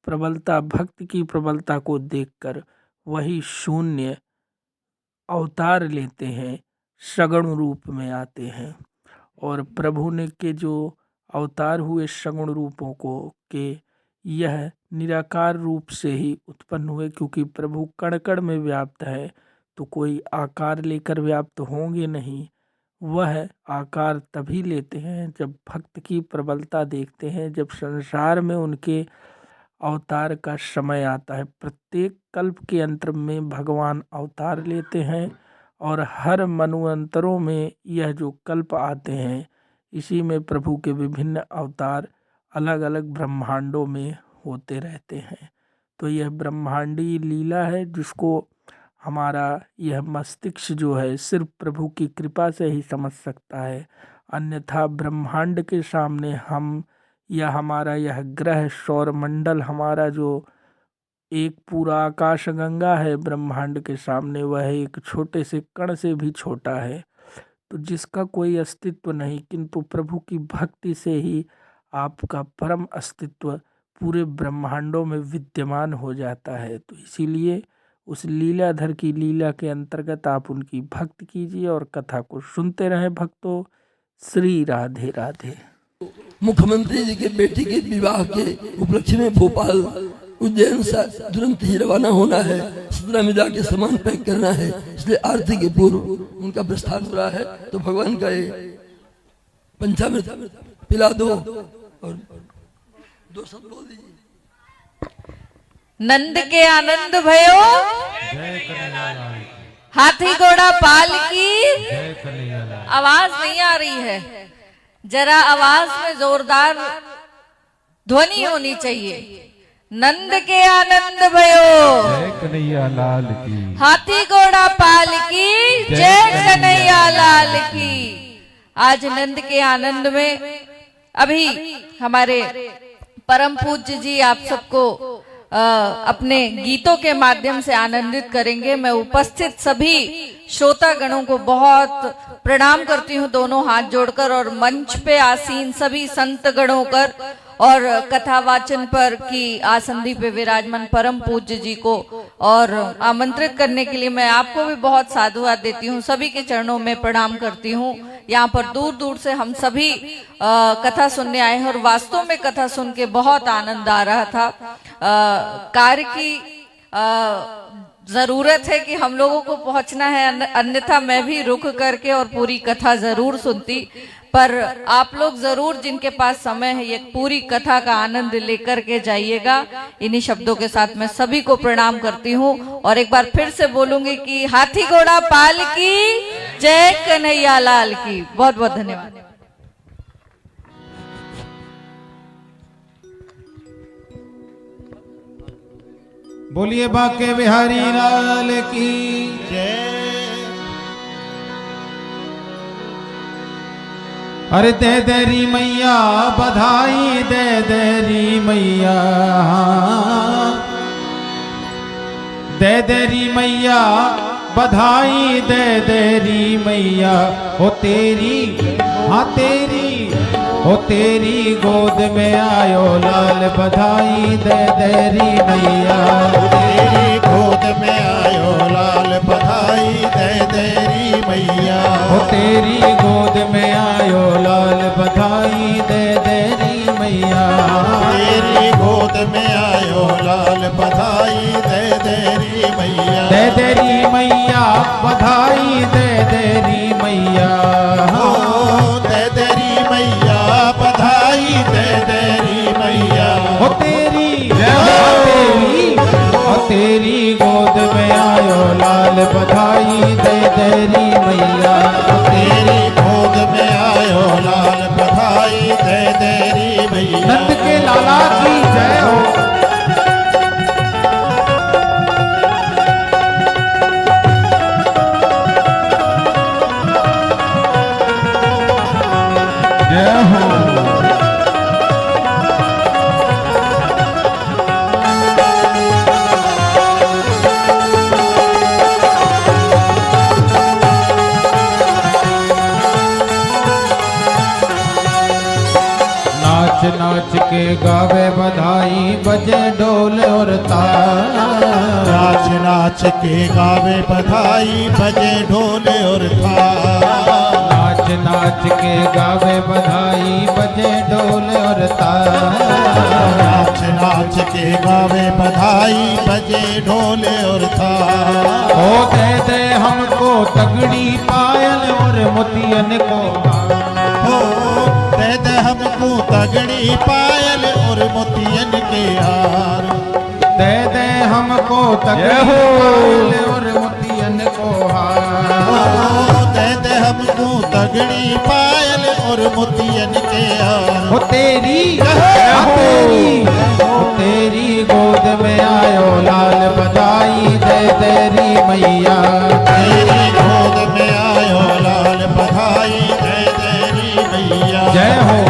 S1: प्रबलता, भक्त की प्रबलता को देखकर वही शून्य अवतार लेते हैं, सगुण रूप में आते हैं। और प्रभु ने के जो अवतार हुए सगुण रूपों को के यह निराकार रूप से ही उत्पन्न हुए, क्योंकि प्रभु कण कण में व्याप्त है तो कोई आकार लेकर व्याप्त होंगे नहीं। वह आकार तभी लेते हैं जब भक्त की प्रबलता देखते हैं, जब संसार में उनके अवतार का समय आता है। प्रत्येक कल्प के अंतर में भगवान अवतार लेते हैं और हर मन्वंतरों में यह जो कल्प आते हैं इसी में प्रभु के विभिन्न अवतार अलग अलग ब्रह्मांडों में होते रहते हैं। तो यह ब्रह्मांडी लीला है जिसको हमारा यह मस्तिष्क जो है सिर्फ प्रभु की कृपा से ही समझ सकता है, अन्यथा ब्रह्मांड के सामने हम या हमारा यह ग्रह सौरमंडल, हमारा जो एक पूरा आकाश गंगा है ब्रह्मांड के सामने, वह एक छोटे से कण से भी छोटा है, तो जिसका कोई अस्तित्व नहीं। किंतु प्रभु की भक्ति से ही आपका परम अस्तित्व पूरे ब्रह्मांडों में विद्यमान हो जाता है। तो इसीलिए उस लीलाधर की लीला के अंतर्गत आप उनकी भक्ति कीजिए और कथा को सुनते रहें भक्तों। श्री राधे राधे।
S4: मुख्यमंत्री जी के बेटी के विवाह के उपलक्ष्य में भोपाल उज्जैन से तुरंत ही रवाना होना है। सतना में जाके सामान पैक करना है, इसलिए आरती के पूर्व उनका प्रस्थान हो रहा है। तो भगवान का ये पंचामृत पिला दो और दो शब्द बोल दीजिए।
S5: नंद के आनंद भयो, हाथी घोड़ा पाल की। आवाज नहीं आ रही है, जरा आवाज में जोरदार ध्वनि होनी चाहिए। नंद के आनंद भयो,
S3: जय कन्हैया लाल की।
S5: हाथी घोड़ा पाल की, जय कन्हैया लाल की। आज नंद के आनंद में अभी हमारे परम पूज्य जी आप सबको अपने गीतों के माध्यम से आनंदित करेंगे। मैं उपस्थित सभी श्रोता गणों को बहुत प्रणाम करती हूँ दोनों हाथ जोड़कर, और मंच पे आसीन सभी संत गणों कर और कथा वाचन पर की आसंदी पे विराजमान परम पूज्य जी को और आमंत्रित करने के लिए मैं आपको भी बहुत साधुवाद देती हूँ। सभी के चरणों में प्रणाम करती हूँ। यहाँ पर दूर दूर से हम सभी कथा सुनने आए हैं और वास्तव में कथा सुन के बहुत आनंद आ रहा था। कार्य की जरूरत है कि हम लोगों को पहुंचना है, अन्यथा मैं भी रुक करके और पूरी कथा जरूर सुनती, पर आप लोग जरूर जिनके पास समय है ये पूरी कथा का आनंद लेकर के जाइएगा। इन्हीं शब्दों के साथ मैं सभी को प्रणाम करती हूँ और एक बार फिर से बोलूंगी कि हाथी घोड़ा पाल की, जय कन्हैया लाल की। बहुत बहुत धन्यवाद।
S3: बोलिए बाके बिहारी लाल की जय। अरे दे देरी मैया बधाई, दे देरी मैया, दे देरी मैया बधाई, दे देरी मैया। हो तेरी, हाँ तेरी, हो तेरी गोद में आयो लाल बधाई, दे देरी मैया।
S6: तेरी गोद में आयो लाल बधाई, दे देरी मैया।
S3: हो तेरी गोद में आयो लाल बधाई, दे देरी मैया।
S6: तेरी गोद में आयो लाल बधाई, दे देरी मैया।
S3: दे देरी मैया बधाई, दे देरी मैया।
S6: हो दे देरी मैया बधाई, दे देरी मैया।
S3: हो तेरी, हो तेरी गोद में आयो लाल बधाई, दे देरी मैया।
S6: तेरी गोद में आयो लाल बधाई, दे देरी मैया।
S3: नंद के लाला की जय हो। जय हो। नाच के गावे बधाई बजे ढोल और ताल।
S6: नाच नाच के गावे बधाई बजे ढोल और थाल।
S3: नाच नाच के गावे बधाई बजे ढोल और ताल।
S6: नाच नाच के गावे बधाई बजे ढोल और थाल।
S3: ओ दे हमको तगड़ी पायल और मोतियन को
S6: हो दे हमको तगड़ी पायल और मोतियन के हार।
S3: दे हमको तगड़ी पायल और मोतियन को हार।
S6: हो दे हमको तगड़ी पायल और मोतियन के हार।
S3: हो तेरी गोद में आयो लाल बधाई दे तेरी मैया।
S6: तेरी गोद में आयो लाल बधाई दे तेरी मैया।
S3: जय हो।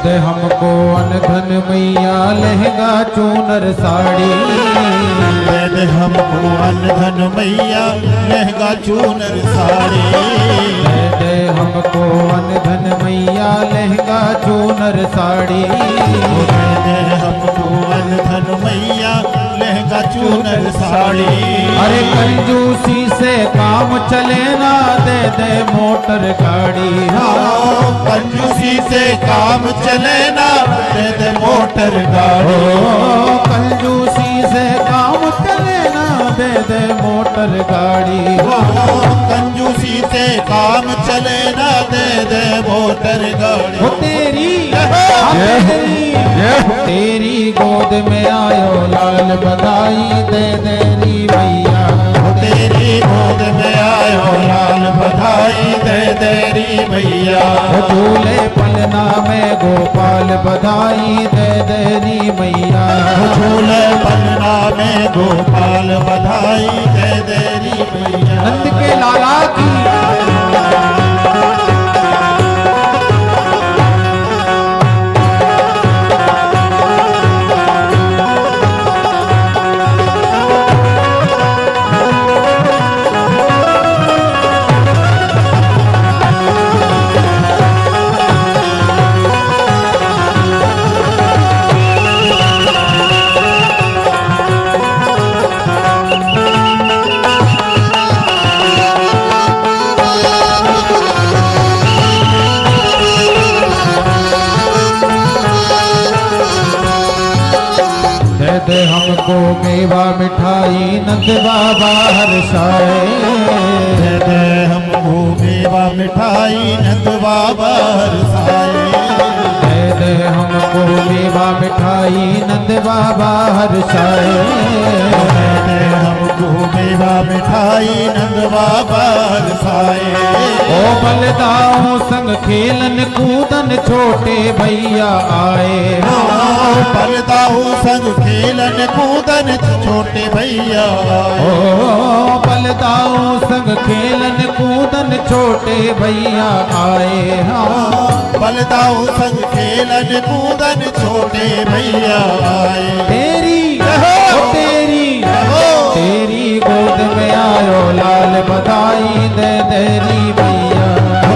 S3: दे हमको अनधन मैया लहंगा चूनर साड़ी।
S6: दे हमको अनधन मैया लहंगा चूनर साड़ी।
S3: दे हमको अनधन मैया लहंगा चूनर साड़ी।
S6: दे हमको अनधन मैया लहंगा चूनर साड़ी।
S3: अरे कंजूसी से काम चले ना दे मोटर गाड़ी।
S6: हाँ कंजूसी से काम चले ना दे मोटर गाड़ी।
S3: कंजूसी से काम चले ना दे मोटर गाड़ी।
S6: कंजूसी से काम चले ना दे मोटर गाड़ी।
S3: हो तेरी गोद में आयो लाल बधाई दे तेरी मैया।
S6: तेरी गोद में आयो लाल बधाई दे तेरी मैया।
S3: झूले पलना में गोपाल बधाई दे तेरी मैया।
S6: झूले पलना में गोपाल बधाई दे तेरी मैया।
S3: नंद के लाला की दे हमको मेवा मिठाई नंद बाबा हर्षाए।
S6: दे हमको मेवा मिठाई नंद बाबा हर्षाए।
S3: दे हमको मेवा मिठाई नंद बाबा हर्षाए।
S6: दे हमको मेवा मिठाई नंद बाबा हर्षाए।
S3: ओ बलदाओं संग खेलन कूदन छोटे भैया आए।
S6: बलदाऊ संग खेलन कूदन छोटे भैया।
S3: ओ बलदाऊ संग खेलन कूदन छोटे भैया आए। हाँ
S6: बलदाऊ संग खेलन कूदन छोटे भैया आए।
S3: तेरी गोद में आयो लाल बधाई दे तेरी मैया।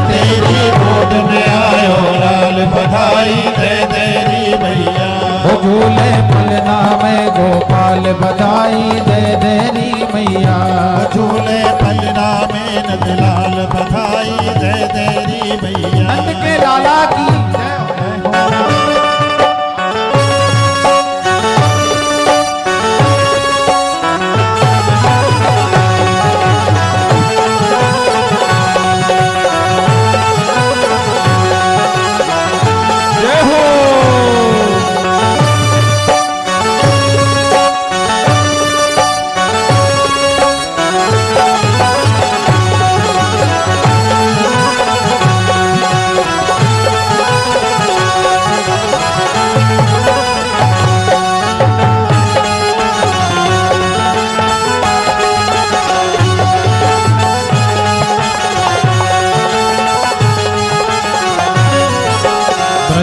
S6: तेरी गोद में आयो लाल बधाई दे तेरी मैया।
S3: झूले पलना में गोपाल बधाई दे तेरी मैया।
S6: झूले पलना में नंदलाल बधाई दे तेरी मैया।
S3: नंद के लाला की जय हो।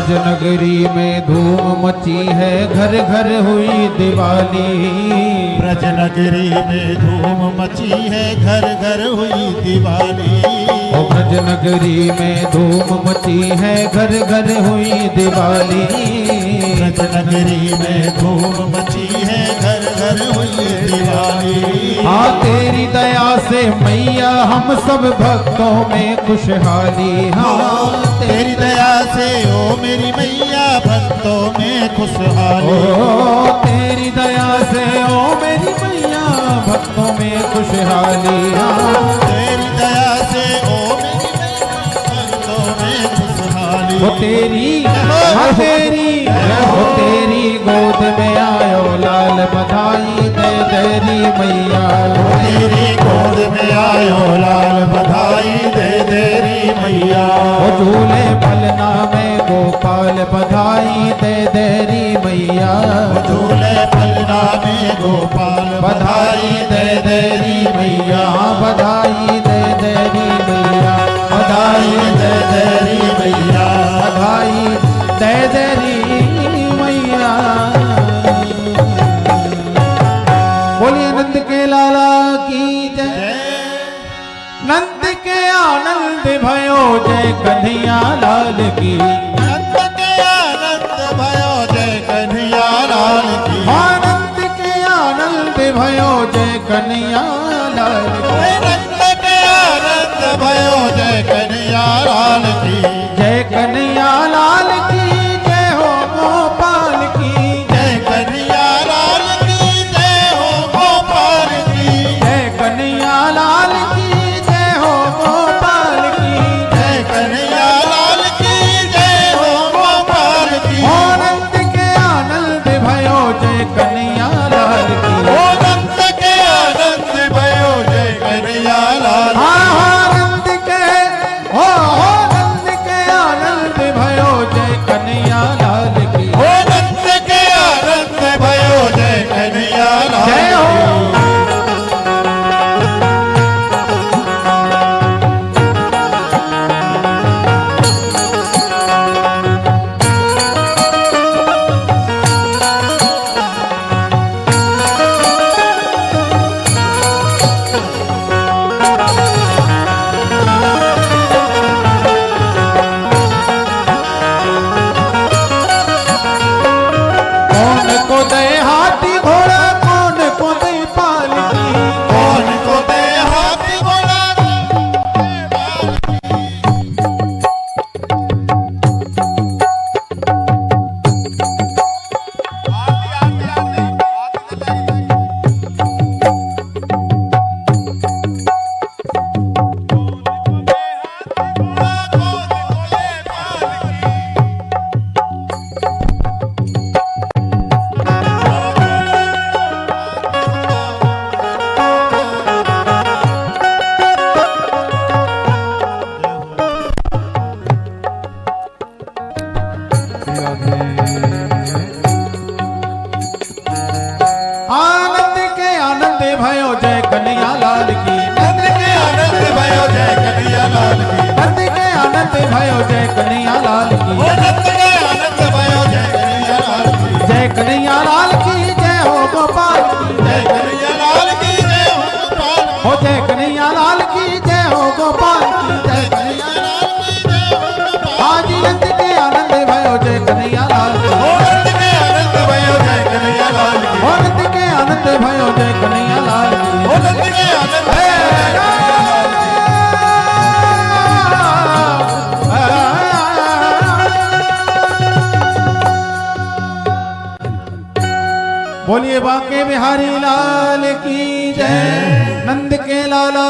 S3: ब्रज नगरी में धूम मची है, घर घर हुई दिवाली।
S6: ब्रज नगरी में धूम मची है, घर घर हुई दिवाली।
S3: ओ ब्रज नगरी में धूम मची है, घर घर हुई दिवाली।
S6: ब्रज नगरी में धूम मची है, घर घर हुई दिवाली।
S3: हाँ तेरी दया से मैया हम सब भक्तों में खुशहाली। हाँ
S6: तेरी दया से ओ मेरी मैया भक्तों में खुशहाली।
S3: ओ तेरी दया से ओ मेरी मैया भक्तों में खुशहाली। हाँ
S6: तेरी दया से ओ मेरी मैया भक्तों में खुशहाली।
S3: वो तेरी वो तेरी गोद में आयो लाल बधाई दे तेरी मैया।
S6: तेरी गोद में आयो लाल बधाई दे तेरी मैया।
S3: वो झूले पलना में गोपाल बधाई दे तेरी मैया।
S6: झूले पलना में गोपाल
S3: बधाई दे तेरी मैया। बधाई दे तेरी मैया। बधाई दे तेरी मैया। बधाई दे तेरी मैया। बोलिए नंद के लाला की जय। नंद के आनंद भयो जय कन्हैया लाल की।
S6: नंद के आनंद भयो जय कन्हैया लाल की।
S3: आनंद के आनंद भयो जय कन्हैया लाल की।
S6: नंद के आनंद भयो जय कन्हैया लाल की।
S3: जय कन्हैया लाल की जय हो गोपाल की।
S6: जय कन्हैया लाल की जय हो गोपाल की।
S3: जय कन्हैया लाल की जय हो गोपाल की।
S6: जय कन्हैया लाल की जय हो गोपाल की।
S3: आनंद के आनंद भयो जय कन्हैया लाल की।
S6: नंद के आनंद भयो जय कन्हैया लाल।
S3: आनंद के हो नंद के आनंद भयो जय कन्हैया लाल की।
S6: नंद के आनंद भयो जय कन्हैया लाल।
S3: जय हो। कौन को दे हाथी घोड़ा, कौन को दे पालकी।
S6: कौन को दे हाथी घोड़ा।
S3: आनंद के आनंद भयो जय कन्हैया लाल की।
S6: नंद के आनंद भयो जय कन्हैया लाल की।
S3: नंद के आनंद भयो जय कन्हैया लाल की।
S6: नंद के आनंद भयो जय कन्हैया लाल की।
S3: जय कन्हैया लाल की जय हो गोपाल की।
S6: जय कन्हैया लाल की जय हो गोपाल।
S3: हो जय कन्हैया लाल की जय हो गोपाल की। जय
S6: कन्हैया लाल की जय हो गोपाल।
S3: आज नंद के आनंद भयो जय कन्हैया लाल की।
S6: नंद के आनंद भयो जय कन्हैया लाल की।
S3: हो नंद के आनंद भयो जय कन्हैया लाल की।
S6: नंद के आनंद
S3: बोलिए बांके बिहारी लाल की जय। नंद के लाला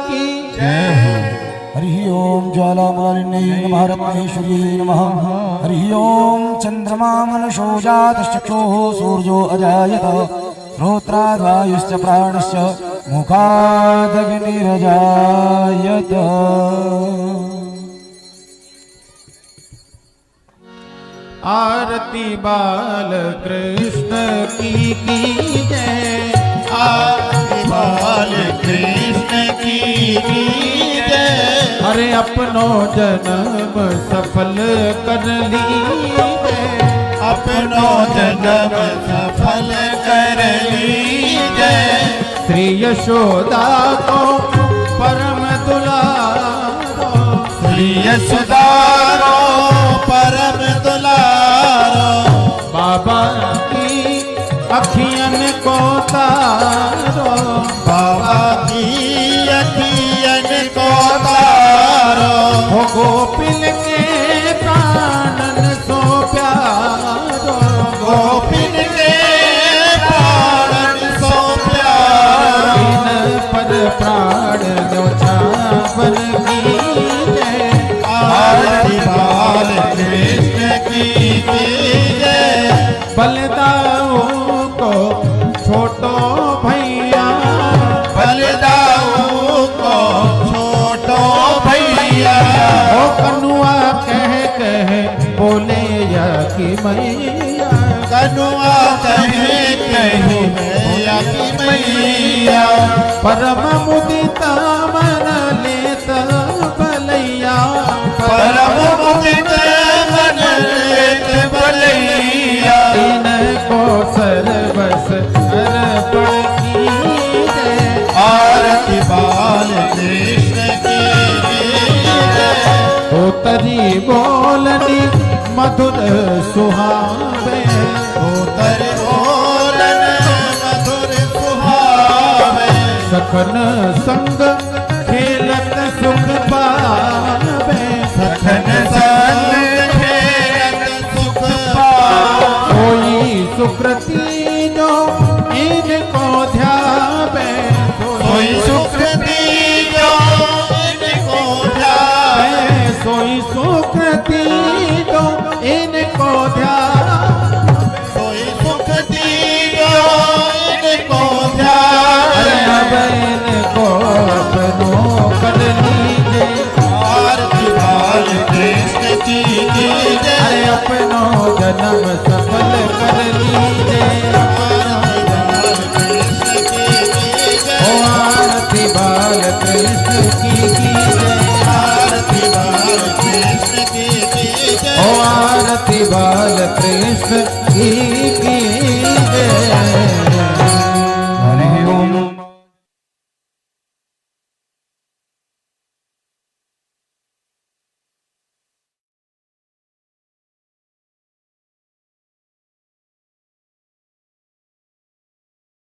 S3: की
S7: हरि ओम ज्वालामालिन्यै नमः रत्नेश्वर्यै नमः। हरि ओम चंद्रमा मनसो जातश्चक्षुः सूर्यो अजायत श्रोत्राद्वायुश्च प्राणश्च मुखादग्निरजायत।
S3: आरती बाल कृष्ण की जय।
S6: आरती बाल कृष्ण की जय।
S3: हरे अपनो जन्म सफल कर लीजिए,
S6: अपनो जन्म सफल कर लीजिए।
S3: श्री यशोदा को परम दुलारो,
S6: श्री यशोदा रो परम दुलारो,
S3: बाबा की अखियन को तारो,
S6: बाबा की अखियन को तारो।
S3: हो गोपिन के प्राणन सो प्यारो,
S6: गोपिन के प्राणन सो प्यारो।
S3: इन पर प्राण न्योछावर कीजिए,
S6: आरती बाल कृष्ण की जय।
S3: बलदाऊ को छोटो भैया,
S6: बलदाऊ को छोटो भैया।
S3: ओ कनुआ कह बोले या कि मैया,
S6: कनुआ कहे कहे मैया की मैया।
S3: परम मुदिता मन लेता भलैया,
S6: परम मुदित मन लेत भलैया।
S3: इनको सर्वस अर्पण कीजिए,
S6: आरती बाल कृष्ण की जय।
S3: हो तरी बोलनी मधुर सुहावे,
S6: उतर बोलन मधुर सुहावे।
S3: सखन संग खेलत सुख पावे,
S6: सखन संग खेलत सुख पावे।
S3: कोई सुकृति जो इनको ध्यावे,
S6: कोई सुकृति जो इनको ध्यावे।
S3: सोई सुकृति जो इनको ध्यावे,
S6: कोई सुकृति जो इनको ध्यावे।
S3: अब इनको अपनो कर लीजिए,
S6: आरती बाल कृष्ण की जय।
S3: अपनो जन्म सफल कर